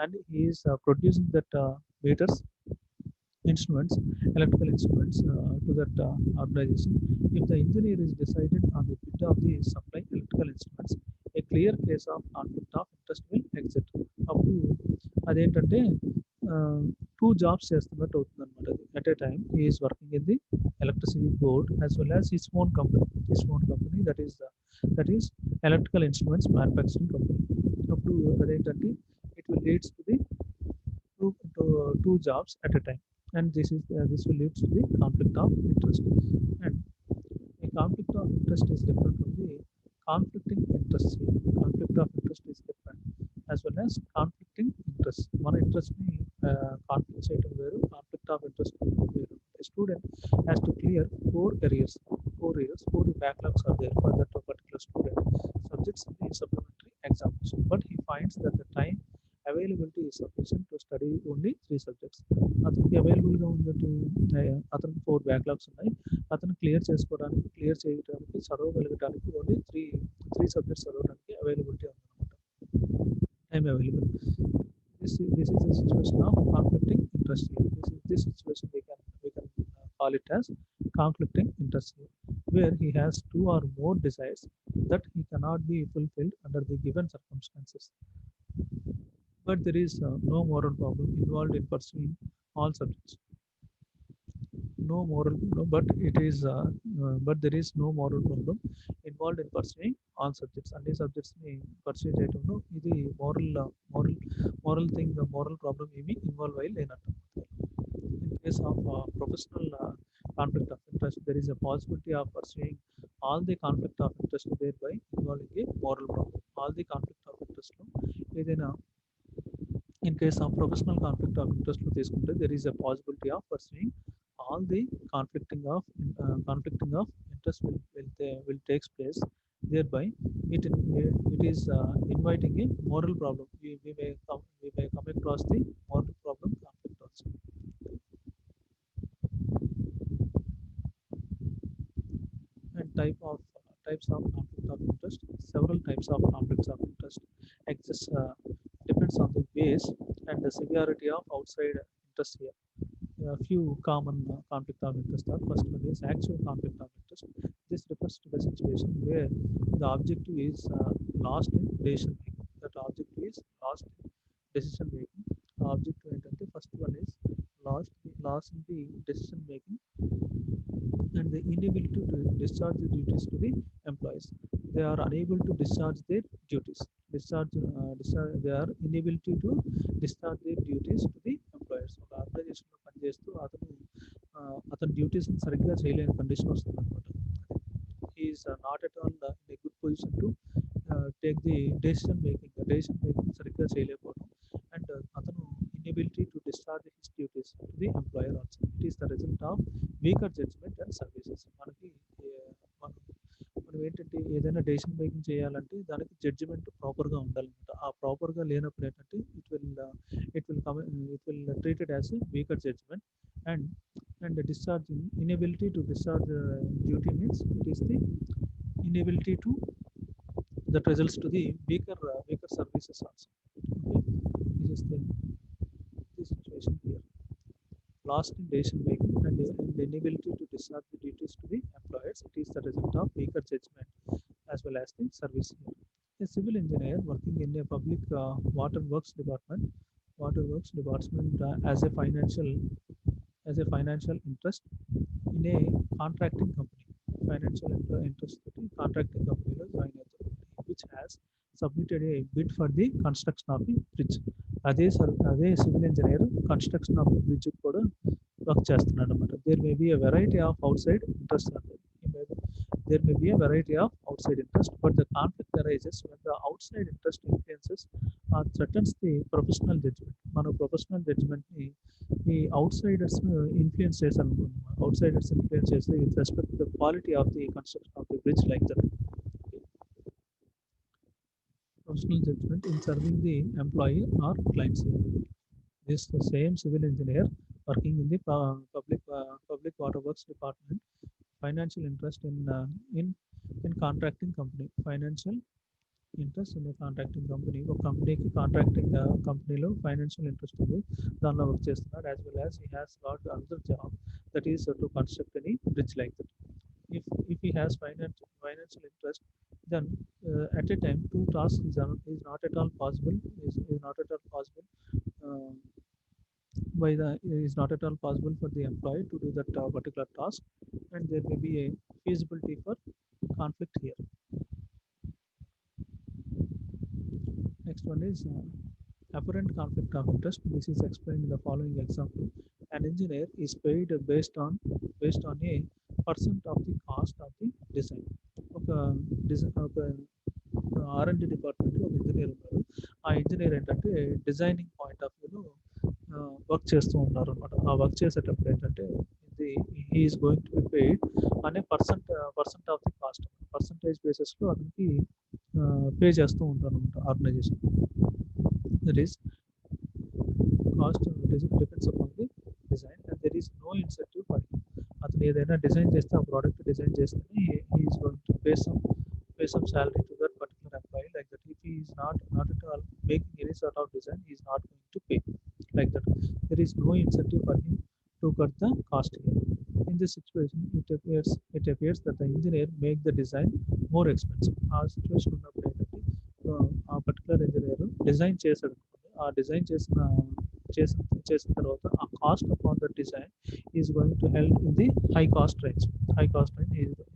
and he is producing that meters instruments, electrical instruments to that organization. If the engineer is decided on the bid of the supply electrical instruments, a clear case of conflict of interest will exist. అప్పుడు అదేంటంటే two jobs చేస్తున్నట్టు అవుతుంది అనమాట. At a time he is working in the electricity board as well as his own company that is electrical instruments manufacturing company. అప్పుడు అదేంటంటే it will leads to the two jobs at a time, and this will lead to the conflict of interest. And a conflict of interest is different from the conflicting interest. Conflict of interest is different, as well as conflicting interest. One interest ni conflict చేయడం వేరు, conflict of interest వేరు. A student has to clear four backlogs are there for that particular student subjects in the supplementary examination, but he finds that the time availability is sufficient to study only 3 subjects. అతనికి అవైలబుల్గా ఉన్నట్టు అతనికి 4 backlogs ఉన్నాయి. అతను చేయడానికి చదవగలగడానికి only three subjects చదవడానికి availability ఉందన్నమాట, time available. This is a situation of conflicting interest here. This situation we can call it as conflicting interest here, where he has 2 or more desires that he cannot be fulfilled under the given circumstances. But there is no moral problem involved in pursuing all subjects. No moral, no, but there is no moral problem involved in pursuing all subjects. అన్ని subjects ని pursue చేయడంలో ఇది moral problem ఏమి involve అయ్యి లేనట్టు. In case of professional conflict of interest, there is a possibility of pursuing all the conflict of interest, thereby involving a moral problem. All the conflict of interest లో ఏదైనా in case of professional conflict of interest లో తీసుకుంటే there is a possibility of pursuing all the conflicting of interest will takes place, thereby it is inviting a moral problem. We may come across the moral problem conflict also. And types of conflict of interest. Several types of conflicts of interest exist, depends on the base and the severity of outside interest here. A few common conflict of interest are: first one is actual conflict of interest. This refers to the situation where the objective is lost in decision making. That objective is lost in decision making. The objective ఏంటంటే first one is loss in the decision making and the inability to discharge the duties to the employees. They are unable to discharge their duties. They are inability to discharge their duties to the employers. ఒక ఆర్గనైజేషన్లో పనిచేస్తూ అతని డ్యూటీస్ని సరిగ్గా చేయలేని condition వస్తుంది అనమాట. Is not at all in a good position to take the decision making సరిగ్గా చేయలేకపోవడం, and అతను inability to discharge his duties to the employer also. It is the result of weaker judgment and services. మనకి మనం ఏంటంటే ఏదైనా decision making చేయాలంటే దానికి judgement ప్రాపర్గా ఉండాలన్నమాట. ఆ ప్రాపర్గా లేనప్పుడు ఏంటంటే it will treated as a weaker judgement. And discharging inability to discharge duty means it is the inability to that results to the weaker services also. Okay, this is the situation here. Lost in decision making and the inability to discharge the duties to the employers. It is the result of weaker judgment as well as the service here. A civil engineer working in a public water works department as a financial interest in a contracting company. Financial interest in contracting company which has submitted a bid for the construction of the bridge. అదే civil engineer construction of the bridge కూడా work చేస్తున్నాడు అనమాట. There may be a variety of outside interest. There may be a variety of outside interest, but the conflict arises when the outside interest influences or threatens the professional judgment. మన professional జడ్జ్మెంట్ని ఈ outsiders influence చేశారు. Outsiders influence చేస్తే with respect to the quality of the construction of the bridge like that. Professional judgment in serving the employee or clients. This the same civil engineer working in the public water works department. Financial interest in contracting company. Financial interest in a contracting company. ఒక కంపెనీకి contracting కంపెనీలో financial interest ఉంది, దానిలో work చేస్తున్నాడు. As well as he has got another job that is to construct any bridge like that. If he has financial interest, then at a time two tasks is not at all possible. Is not at all possible. Uh, by the is not at all possible for the employee to do that particular task, and there may be a feasibility for conflict here. Next one is apparent conflict of interest. This is explained in the following example. An engineer is paid based on a percent of the cost of the design. ఒక R&D డిపార్ట్మెంట్లో ఒక engineer ఉన్నారు. ఆ engineer ఏంటంటే designing point of వ్యూలో work చేస్తూ ఉన్నారు అనమాట. ఆ వర్క్ చేసేటప్పుడు ఏంటంటే ఇది is going to be paid అనే percent of the cost percentage బేసిస్లో అతనికి పే చేస్తూ ఉంటారు అనమాట organisation. That is cost depends upon the design and there is no incentive for him. అతను ఏదైనా డిజైన్ చేస్తే ఆ ప్రోడక్ట్ డిజైన్ చేస్తేనే is going to pay some salary to that particular employee like that. If he is not at all making any sort of design, he is not going to pay like that. There is no incentive for him to cut the cost here. In this situation, it appears that the engineer make the design more expensive. ఆ situation ఉన్నప్పుడు ఏంటంటే ఆ particular engineer design చేశాడు. ఆ design చేసిన చేసిన తర్వాత ఆ cost upon the design is going to help in the high cost range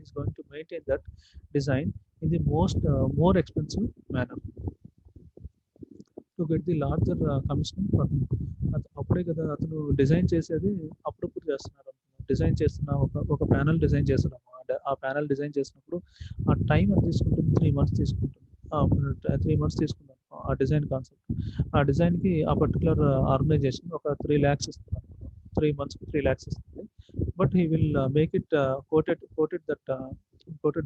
is going to maintain that design in the more expensive manner to get the larger commission for him. అప్పుడే కదా అతను design చేసేది అప్పుడప్పుడు చేస్తున్నారు. Design చేస్తున్న ఒక panel design చేస్తున్నాము. ఆ ప్యానల్ డిజైన్ చేసినప్పుడు ఆ టైం అది తీసుకుంటుంది 3 months తీసుకుంటుంది. 3 months తీసుకుందాం ఆ డిజైన్ కాన్సెప్ట్. ఆ డిజైన్కి ఆ పర్టికులర్ ఆర్గనైజేషన్ ఒక 3 lakhs ఇస్తున్నారు. 3 months 3 lakhs ఇస్తుంది. But he will make it quoted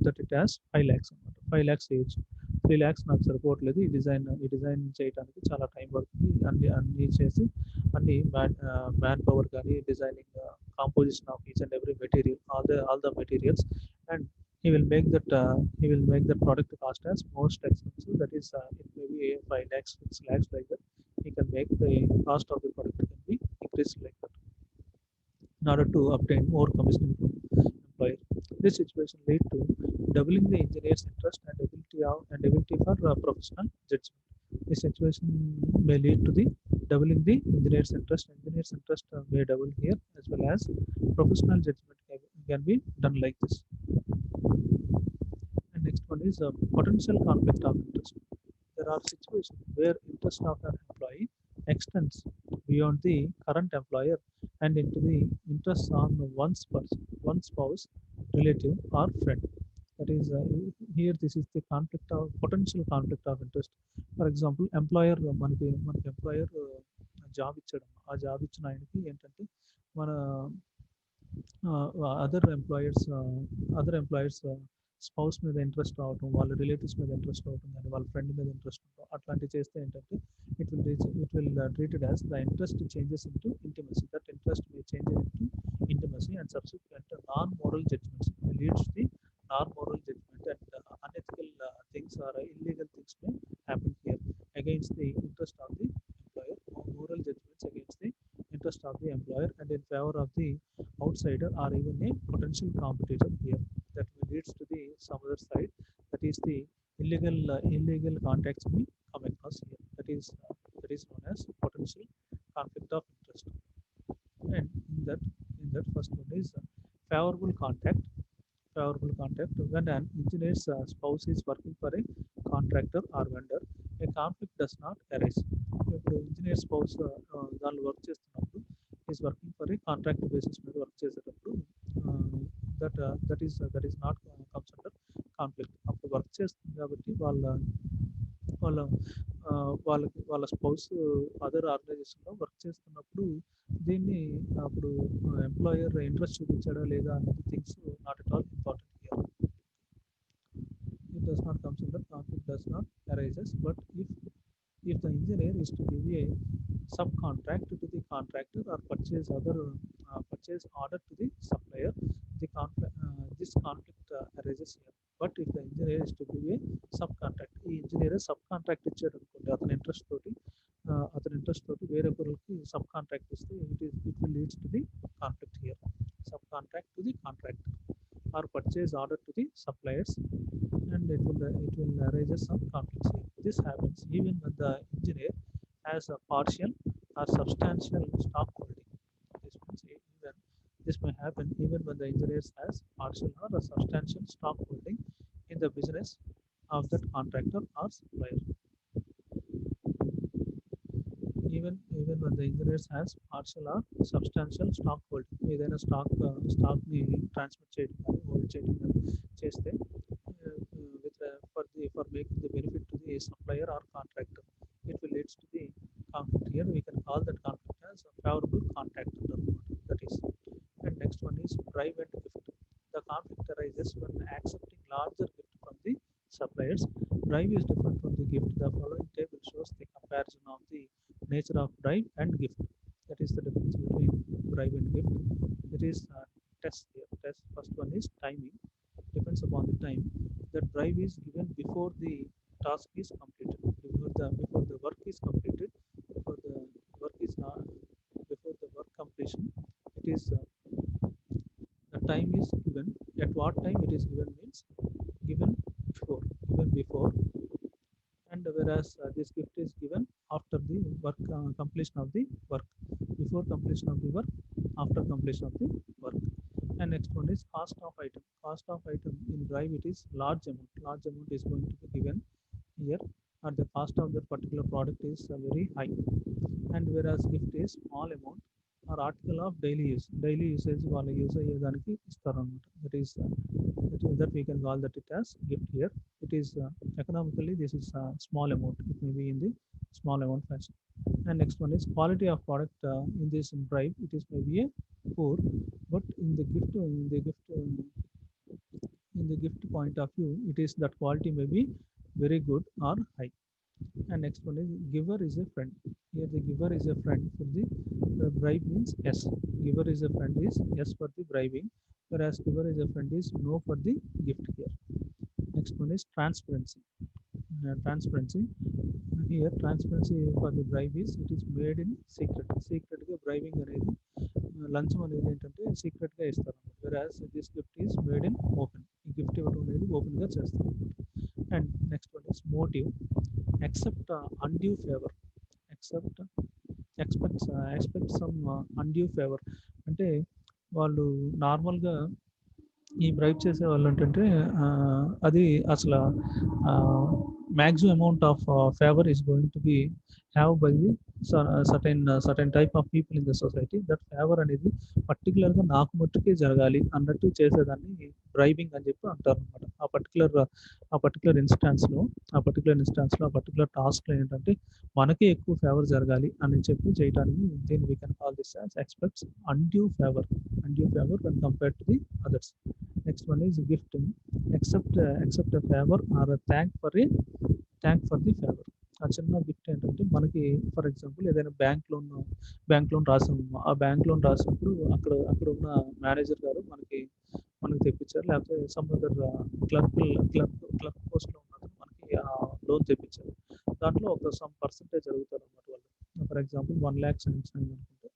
that it has 5 lakhs అనమాట. 5 lakhs చేయొచ్చు. 3 lakhs నాకు సరిపోవట్లేదు, ఈ డిజైన్ చేయడానికి చాలా టైం పడుతుంది. అన్ని చేసి అన్ని మ్యాన్ పవర్ కానీ designing composition of each and every material all the materials and he will make that product cost as most expensive. That is, it may be 5 lakhs, 6 lakhs like that. He can make the cost of the product can be increased like that in order to obtain more commission from employer. This situation lead to doubling the engineer's interest and ability for professional judgment. This situation may lead to the doubling the engineer's interest. Engineer's interest may double here as well as professional judgment can be done like this. And next one is potential conflict of interest. There are situations where interest of an employee extends beyond the current employer and into the interests on one spouse, relative, or friend. That is, here this is the potential conflict of interest. For example, మనకి employer job ఇచ్చాడు. ఆ job ఇచ్చిన ఆయనకి ఏంటంటే మన other employers spouse మీద interest రావటం, వాళ్ళ రిలేటివ్స్ మీద ఇంట్రెస్ట్ రావటం, కానీ వాళ్ళ ఫ్రెండ్ మీద ఇంట్రెస్ట్ రావటం, అట్లాంటివి చేస్తే ఏంటంటే it will treated as the interest changes into intimacy. That interest may change into intimacy and subsequent non moral judgements leads the non moral judgement and unethical things or illegal things may happen here against the interest of the employer. Moral judgments against the interest of the employer and in favor of the outsider or even a potential competitor here that leads to the some other side, that is the illegal contacts may come across here. That is known as potential conflict of interest. And in that first one is favorable contact. Favorable contact when an engineer's spouse is working for a contractor or vendor, a conflict does not arise. ఇప్పుడు engineer spouse దానిలో work చేస్తున్నప్పుడు is working for a contract basis మీద work చేసేటప్పుడు that is not comes under conflict. అప్పుడు work చేస్తుంది కాబట్టి వాళ్ళ వాళ్ళ స్పౌస్ అదర్ ఆర్గనైజేషన్లో వర్క్ చేస్తున్నప్పుడు దీన్ని అప్పుడు ఎంప్లాయర్ ఇంట్రెస్ట్ చూపించాడా లేదా అనేది things not at all important here. It does not comes under conflict does not arises, but if the engineer is to give a subcontract to the contractor or purchase order to the supplier, this conflict arises here. But if the engineer is to give a subcontract, ఈ engineer sub contract ఇచ్చాడు అనుకోండి అతని interest తోటి వేరే ఒకరికి sub contract ఇస్తే it will leads to the conflict here. Sub contract to the contractor or purchase order to the suppliers, and it will arise some conflicts here. This happens even when the engineer has a partial or substantial stock holding. This means this may happen even when the engineer has partial or a substantial stock holding in the business of that contractor or supplier. Even when the engineer has partial or substantial stock holding, ఏదైనా స్టాక్ని transfer చేయడం కానీ hold చేయడం కానీ చేస్తే for making the benefit to the supplier or contractor, it will leads to the conflict. Here we can call that conflict as a favorable contact. That is, and next one is bribe and gift. The conflict arises when accepting larger gift from the suppliers. Bribe is different from the gift. The following table shows the comparison of the nature of bribe and gift. That is the difference between bribe and gift. It is test here. Test first one is timing. Depends upon the time. That bribe is given before the task is completed. Before the work is completed. Before the work is not. Before the work completion, it is the time is given. At what time it is given means given before, and whereas this gift is given after the work completion of the work, before completion of the work, after completion of the work. And next one is cost of item. Cost of item in bribe it is large amount is going to be given here, and the cost of that particular product is very high. And whereas gift is small amount or article of daily usage వాళ్ళు use అయ్యేదానికి ఇస్తారు అనమాట. That we can call that it as gift here. It is economically this is a small amount. It may be in the small amount fashion. And next one is quality of product in this bribe. It is maybe a poor, but in the gift point of view, it is that quality may be very good or high. And next one is giver is a friend. Here the giver is a friend for the bribe means yes. Giver is a friend is yes for the bribing, whereas giver is a friend is no for the gift here. Next one is transparency. Transparency. Here transparency for the bribe is it is made in secret. Secret గా bribing అనేది లంచం అనేది ఏంటంటే secret గా ఇస్తారు. Whereas this gift is made in open. ఈ gift ఇవ్వడం అనేది ఓపెన్ గా చేస్తారు. And next one is motive. Accept undue favor. Accept expect some undue favor. అంటే వాళ్ళు నార్మల్గా ఈ బ్రైబ్ చేసే వాళ్ళు ఏంటంటే అది అసలు maximum amount of favour is going to be have by the certain type of people in the society. That favour అనేది పర్టికులర్గా నాకు మట్టుకే జరగాలి అన్నట్టు చేసేదాన్ని బ్రైబింగ్ అని చెప్పి అంటారు అనమాట. ఆ పర్టికులర్ ఇన్స్టాన్స్లో ఆ పర్టికులర్ టాస్క్లో ఏంటంటే మనకే ఎక్కువ ఫేవర్ జరగాలి అని చెప్పి చేయడానికి దీన్ని we can call this as expects undue favor when compared to the others. Next one is gift. Accept a favor or a thank for the favor. ఆ చిన్న గిఫ్ట్ ఏంటంటే మనకి ఫర్ ఎగ్జాంపుల్ ఏదైనా బ్యాంక్ లోన్ రాసాము. ఆ bank loan రాసినప్పుడు అక్కడ ఉన్న manager గారు మనకి తెప్పించారు, లేకపోతే సమ్ అదర్ క్లర్క్ పోస్ట్లో ఉన్నది మనకి ఆ లోన్ తెప్పించారు. దాంట్లో ఒక సమ్ పర్సంటేజ్ అడుగుతారు అన్నమాట వాళ్ళు. ఫర్ ఎగ్జాంపుల్ 1 lakh శాంక్షన్ అనుకుంటే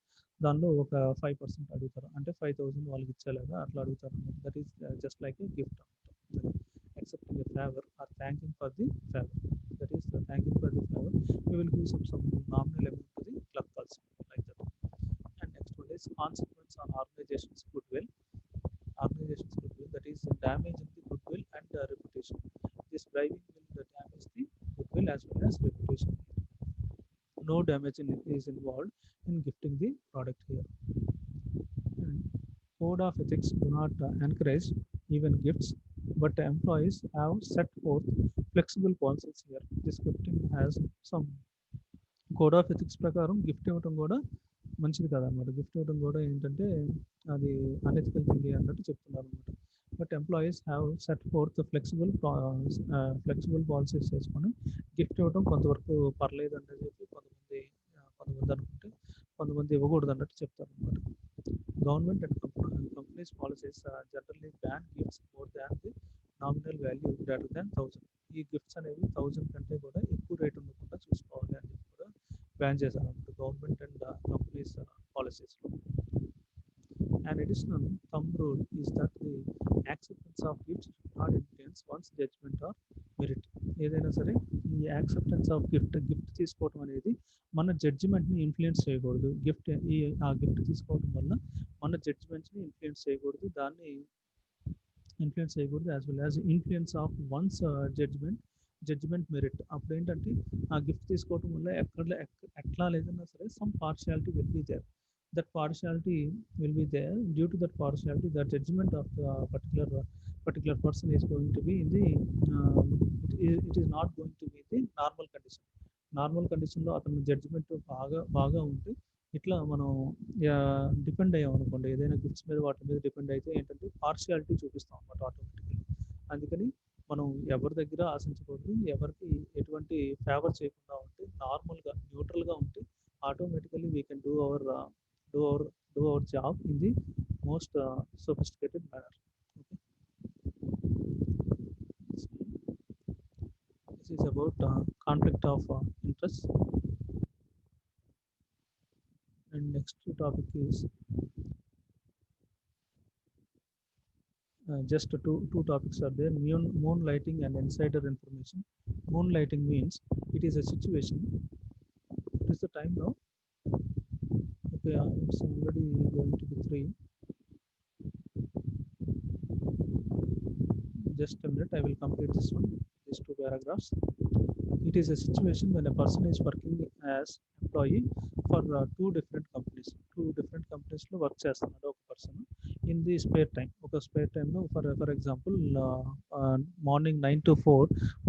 దానిలో ఒక 5% అడుగుతారు. అంటే 5,000 వాళ్ళకి ఇచ్చేలాగా అట్లా అడుగుతారు. That is just like a gift అనమాట. Accepting a favour or thanking for the favor. That is the thanking for the favor. We will give some nominal amount to the clerk also, like that. And next one is consequence on organization's goodwill. Organization's goodwill, that is damage in the goodwill and reputation. This bribing will damage the goodwill as well as reputation. No damage is involved in gifting the product here. And code of ethics do not encourage even gifts, but employees have set forth flexible policies here. This gifting has some code of ethics ప్రకారం gift ఇవ్వడం కూడా మంచిది కాదనమాట. Gift ఇవ్వడం కూడా ఏంటంటే అది unethical thing అన్నట్టు చెప్తున్నారు అనమాట. But employees have set fourth flexible policies చేసుకొని గిఫ్ట్ ఇవ్వడం కొంతవరకు పర్లేదు అంటే చెప్పి కొంతమంది అనుకుంటే కొంతమంది ఇవ్వకూడదు అన్నట్టు చెప్తారు అనమాట. Government and companies policies generally ban gifts more than the nominal value greater than 1000. ఈ గిఫ్ట్స్ అనేవి 1000 కంటే కూడా ఎక్కువ రేట్ ఉండకుండా చూసుకోవాలి అని చెప్పి కూడా బ్యాన్ చేశారన్నమాట గవర్నమెంట్ అండ్ కంపెనీస్ పాలసీస్లో. An additional thumb rule is that the acceptance of gifts should not influence one's judgment or merit. ఏదైనా సరే ఈ యాక్సెప్టెన్స్ ఆఫ్ గిఫ్ట్ తీసుకోవడం అనేది మన జడ్జిమెంట్ని ఇన్ఫ్లుయెన్స్ చేయకూడదు. ఆ గిఫ్ట్ తీసుకోవడం వల్ల మన జడ్జిమెంట్ని ఇన్ఫ్లుయెన్స్ చేయకూడదు, దాన్ని ఇన్ఫ్లుయెన్స్ చేయకూడదు as well as influence of one's judgement merit. అప్పుడు ఏంటంటే ఆ గిఫ్ట్ తీసుకోవడం వల్ల ఎట్లా లేదన్నా సరే some partiality will be there. That partiality will be there. Due to that partiality, the judgment of the particular person is going to be in the it is not going to be the normal condition. Normal కండిషన్లో అతని judgement బాగా ఉంటే ఇట్లా మనం depend అయ్యాం అనుకోండి, ఏదైనా gifts మీద వాటి మీద డిపెండ్ అయితే ఏంటంటే పార్షియాలిటీ చూపిస్తాం అన్నమాట ఆటోమేటిక్గా. అందుకని మనం ఎవరి దగ్గర ఆశించకూడదు, ఎవరికి ఎటువంటి ఫేవర్ చేయకుండా ఉంటే నార్మల్గా న్యూట్రల్గా ఉంటే automatically we can do our job in the most sophisticated manner. This is about conflict of interest. And next topic is just two topics are there: moonlighting and insider information. Moonlighting means it is a situation. What is the time now? Okay, it's already going to be 3. Just a minute, I will complete this one, these 2 paragraphs. It is a situation when a person is working as employee for 2 different companies. 2 different companies లో work చేస్తున్నాడు ఒక person in the spare time. ఒక spare టైంలో for example morning 9 to 4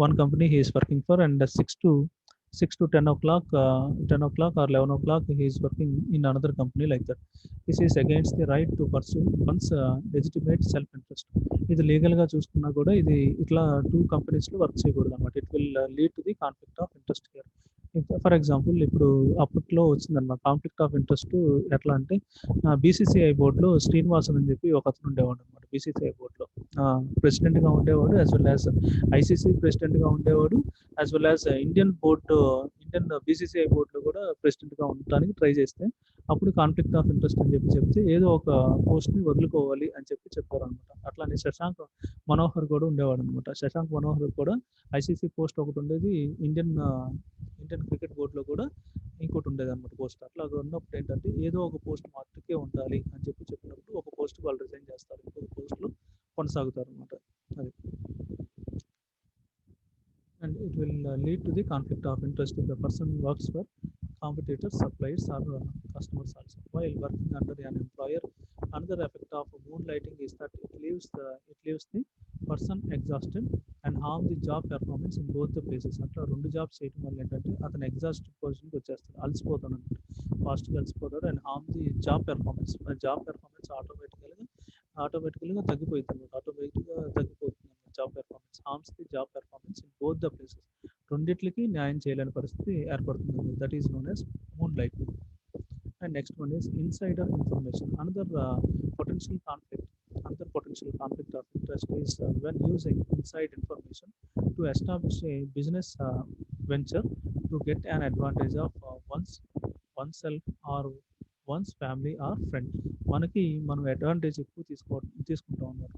one company he is working for, and 6 to 10 o'clock or 11 o'clock he is working in another company, like that. This is against the right to pursue one's legitimate self interest. ఇది లీగల్గా చూసుకున్నా కూడా ఇది ఇట్లా 2 కంపెనీస్లో work చేయకూడదు అనమాట. It will lead to the conflict of interest here. For example ఇప్పుడు అప్పట్లో వచ్చిందన్నమాట కాన్ఫ్లిక్ట్ ఆఫ్ ఇంట్రెస్ట్. ఎట్లా అంటే బీసీసీఐ బోర్డులో శ్రీనివాసన్ అని చెప్పి ఒక అతను ఉండేవాడు అనమాట. బీసీసీఐ బోర్డులో ప్రెసిడెంట్గా ఉండేవాడు, యాజ్ వెల్ యాజ్ ఐసీసీ ప్రెసిడెంట్గా ఉండేవాడు, as well as Indian BCCI బోర్డులో కూడా ప్రెసిడెంట్గా ఉండడానికి ట్రై చేస్తే అప్పుడు కాన్ఫ్లిక్ట్ ఆఫ్ ఇంట్రెస్ట్ అని చెప్తే ఏదో ఒక పోస్ట్ని వదులుకోవాలి అని చెప్పారు అనమాట. అట్లానే శశాంక్ మనోహర్ కూడా ఉండేవాడు అనమాట. శశాంక్ మనోహర్ కూడా ఐసీసీ పోస్ట్ ఒకటి ఉండేది, ఇండియన్ క్రికెట్ బోర్డులో కూడా ఇంకోటి ఉండేది అనమాట పోస్ట్. అట్లా ఉన్నప్పుడు ఏంటంటే ఏదో ఒక పోస్ట్ మాత్రమే ఉండాలి అని చెప్పినప్పుడు ఒక పోస్ట్ వాళ్ళు రిజైన్ చేస్తారు, ఇంకొక పోస్టులు కొనసాగుతారు అనమాట. అది and it will lead to the conflict of interest if the person works for competitors, suppliers or customers also. While working under an employer, another effect of moonlighting is that it leaves the person exhausted and harm the job performance in both the places. అట్లా 2 jobs చేయడం వల్ల ఏంటంటే అతను exhaust పొజిషన్కి వచ్చేస్తాడు, అలసిపోతాడు అనమాట, ఫాస్ట్గా అలసిపోతాడు. And harm the job performance ఆటోమేటికల్గా తగ్గిపోతుంది అనమాట. ఆటోమేటిక్గా తగ్గిపోతుంది job performance, harms the job performance in both the places. రెండిట్లకి న్యాయం చేయలేని పరిస్థితి ఏర్పడుతుంది. That is known as moonlighting. And next one is insider information. Another potential conflict of interest is when using inside information to establish a business venture to get an advantage of oneself or one's family or friend. మనకి మనం advantage ఎక్కువ తీసుకుంటాం అన్నమాట.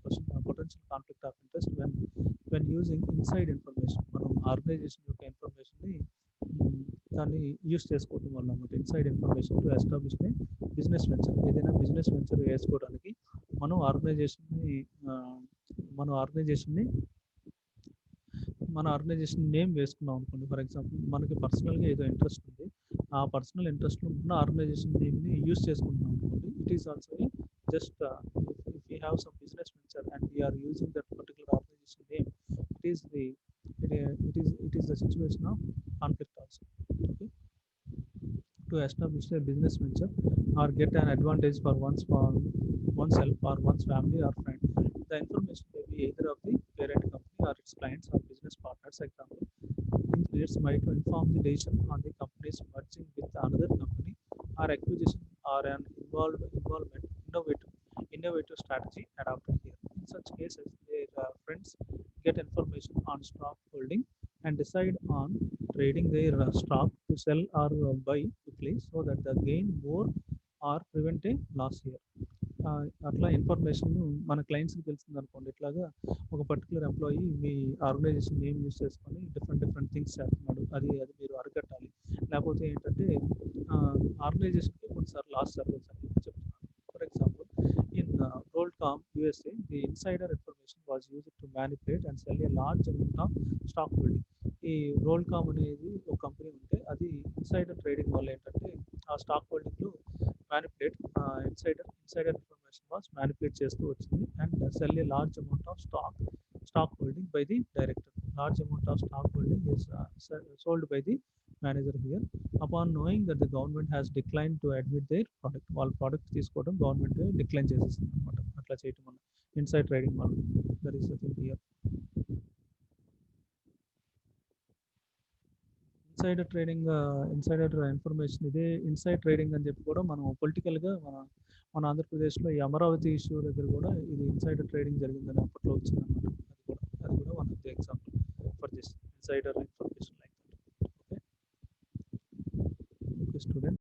Potential conflict of interest when using inside information. మనం organization యొక్క ఇన్ఫర్మేషన్ని దాన్ని use చేసుకోవడం వల్ల అన్నమాట. Inside information to establish a business venture. ఏదైనా బిజినెస్ వెంచర్ వేసుకోవడానికి మనం ఆర్గనైజేషన్ని మన ఆర్గనైజేషన్ని మన ఆర్గనైజేషన్ నేమ్ వేసుకున్నాం అనుకోండి. ఫర్ ఎగ్జాంపుల్ మనకి పర్సనల్గా ఏదో ఇంట్రెస్ట్ ఉంది, ఆ పర్సనల్ ఇంట్రెస్ట్లో ఉన్న ఆర్గనైజేషన్ నేమ్ని యూస్ చేసుకుంటున్నాం అనుకోండి. It is also just if we have some business venture and we are using that particular organization name, it is the it is the situation of conflict also. Okay, to establish a business venture or get an advantage for oneself or one's family or friend, the information may be either of the parent company or its clients or business partners. Example, leaders might inform the decision on the company's merging with another company or acquisition or an involvement innovative strategy adopted here. In such cases, their friends get information on stock holding and decide on trading their stock to sell or buy quickly so that they gain more or prevent a loss here. అట్లా information మన క్లయింట్స్కి తెలిసింది అనుకోండి. ఇట్లాగా ఒక particular employee మీ organisation name use చేసుకొని different things చేస్తున్నాడు, అది అది మీరు అరికట్టాలి. లేకపోతే ఏంటంటే ఆర్గనైజేషన్కి కొన్నిసార్లు లాస్ జరగచ్చు అని చెప్తున్నాను. For example, in Rolcom USA, the insider information was used to manipulate and sell a large amount of stock holding. ఈ రోల్కామ్ అనేది ఒక కంపెనీ ఉంటే అది ఇన్సైడర్ ట్రేడింగ్ వల్ల ఏంటంటే ఆ స్టాక్ హోల్డింగ్లో manipulate insider information was manipulate చేస్తూ వచ్చింది and sell a large amount of stock holding by the director. Large amount of stock holding is sold by the manager here. Upon knowing that the government has declined to admit their product, వాళ్ళ product తీసుకోవడం government decline చేసేస్తుంది అనమాట. అట్లా చేయటం వల్ల inside trading వల్ల. That is the thing here. Insider information, ఇదే inside trading అని చెప్పి కూడా మనం పొలిటికల్గా మన ఆంధ్రప్రదేశ్లో ఈ అమరావతి ఇష్యూ దగ్గర కూడా ఇది ఇన్సైడర్ ట్రేడింగ్ జరిగిందని అప్పట్లో వచ్చిందన్నమాట. అది కూడా one of the example for this insider information like that. Okay, student.